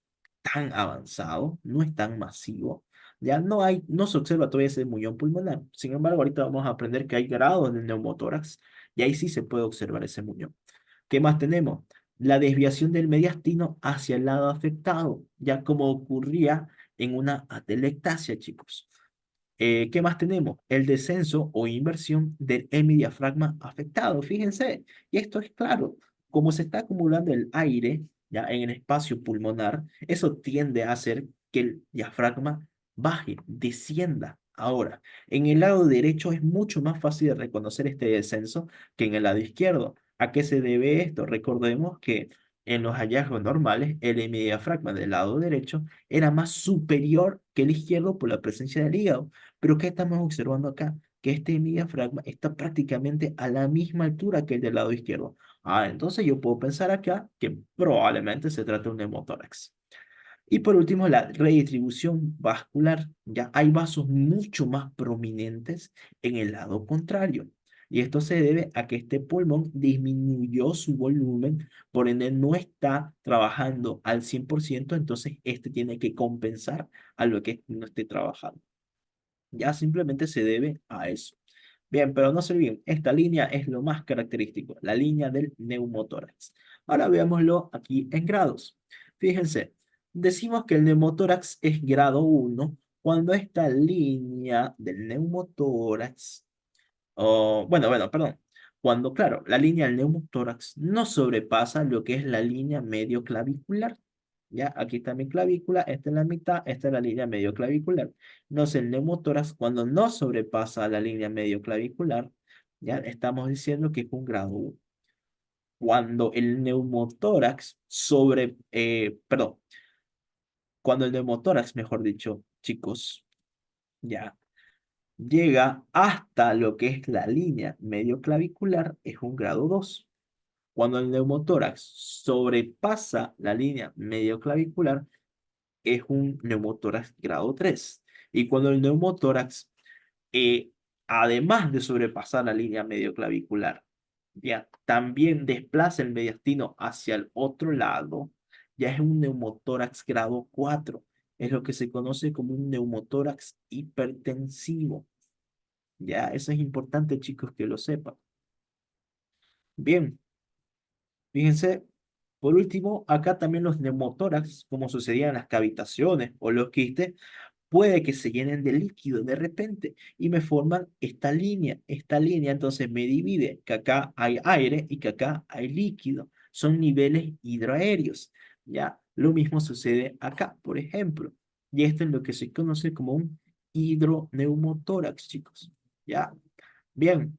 tan avanzado, no es tan masivo, ya no se observa todavía ese muñón pulmonar. Sin embargo, ahorita vamos a aprender que hay grados del neumotórax y ahí sí se puede observar ese muñón. ¿Qué más tenemos? La desviación del mediastino hacia el lado afectado, ya como ocurría en una atelectasia, chicos. ¿Qué más tenemos? El descenso o inversión del hemidiafragma afectado. Fíjense, y esto es claro, como se está acumulando el aire ya en el espacio pulmonar, eso tiende a hacer que el diafragma baje, descienda. Ahora, en el lado derecho es mucho más fácil de reconocer este descenso que en el lado izquierdo. ¿A qué se debe esto? Recordemos que en los hallazgos normales, el hemidiafragma del lado derecho era más superior que el izquierdo por la presencia del hígado. Pero ¿qué estamos observando acá? Que este diafragma está prácticamente a la misma altura que el del lado izquierdo. Entonces yo puedo pensar acá que probablemente se trata de un neumotórax. Y por último, la redistribución vascular. Ya hay vasos mucho más prominentes en el lado contrario. Y esto se debe a que este pulmón disminuyó su volumen, por ende no está trabajando al 100%, entonces este tiene que compensar a lo que no esté trabajando. Ya simplemente se debe a eso. Bien, pero no se olviden, esta línea es lo más característico, la línea del neumotórax. Ahora veámoslo aquí en grados. Fíjense, decimos que el neumotórax es grado 1 cuando esta línea del neumotórax, perdón, cuando, claro, la línea del neumotórax no sobrepasa lo que es la línea medio clavicular. Ya, aquí está mi clavícula, esta es la mitad, esta es la línea medio clavicular. Entonces, el neumotórax, cuando no sobrepasa la línea medio clavicular, ya estamos diciendo que es un grado 1. Cuando el neumotórax cuando el neumotórax, mejor dicho, chicos, ya llega hasta lo que es la línea medio clavicular, es un grado 2. Cuando el neumotórax sobrepasa la línea medio clavicular, es un neumotórax grado 3. Y cuando el neumotórax, eh, además de sobrepasar la línea medioclavicular, ya también desplaza el mediastino hacia el otro lado, ya es un neumotórax grado 4. Es lo que se conoce como un neumotórax hipertensivo. Ya, eso es importante, chicos, que lo sepan. Bien, fíjense, por último, acá también los neumotórax, como sucedía en las cavitaciones o los quistes, puede que se llenen de líquido de repente y me forman esta línea. Esta línea entonces me divide que acá hay aire y que acá hay líquido. Son niveles hidroaéreos. ¿Ya? Lo mismo sucede acá, por ejemplo. Y esto es lo que se conoce como un hidroneumotórax, chicos. ¿Ya? Bien.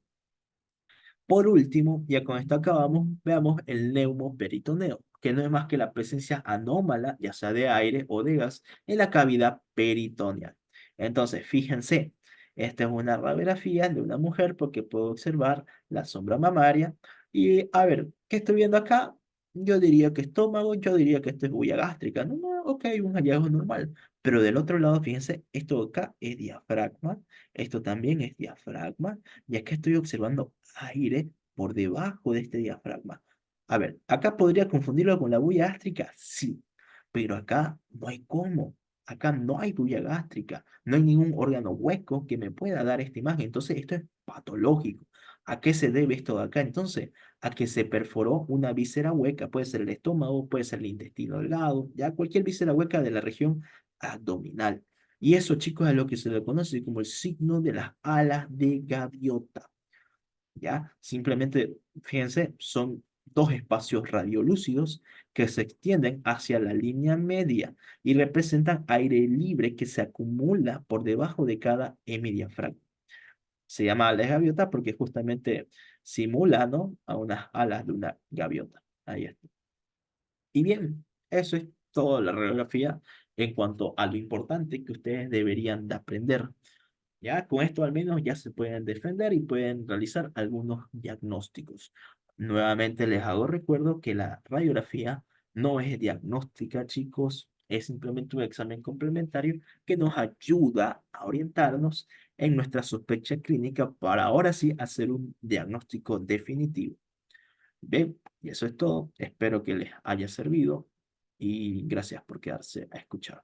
Por último, ya con esto acabamos, veamos el neumoperitoneo, que no es más que la presencia anómala, ya sea de aire o de gas, en la cavidad peritoneal. Entonces, fíjense, esta es una radiografía de una mujer porque puedo observar la sombra mamaria. Y a ver, ¿qué estoy viendo acá? Yo diría que estómago, yo diría que esto es bulla gástrica. No, no, ok, un hallazgo normal. Pero del otro lado, fíjense, esto acá es diafragma, esto también es diafragma, ya que estoy observando aire por debajo de este diafragma. A ver, acá podría confundirlo con la bulla gástrica, sí, pero acá no hay cómo. Acá no hay bulla gástrica, no hay ningún órgano hueco que me pueda dar esta imagen. Entonces, esto es patológico. ¿A qué se debe esto de acá? Entonces, a que se perforó una víscera hueca, puede ser el estómago, puede ser el intestino delgado, ya cualquier víscera hueca de la región abdominal. Y eso, chicos, es lo que se le conoce como el signo de las alas de gaviota. ¿Ya? Simplemente, fíjense, son dos espacios radiolúcidos que se extienden hacia la línea media y representan aire libre que se acumula por debajo de cada hemidiafragma. Se llama ala de gaviota porque justamente simula, ¿no?, a unas alas de una gaviota. Ahí está. Y bien, eso es toda la radiografía en cuanto a lo importante que ustedes deberían de aprender. Ya con esto al menos ya se pueden defender y pueden realizar algunos diagnósticos. Nuevamente les hago recuerdo que la radiografía no es diagnóstica, chicos, es simplemente un examen complementario que nos ayuda a orientarnos en nuestra sospecha clínica para ahora sí hacer un diagnóstico definitivo. Bien, y eso es todo. Espero que les haya servido y gracias por quedarse a escuchar.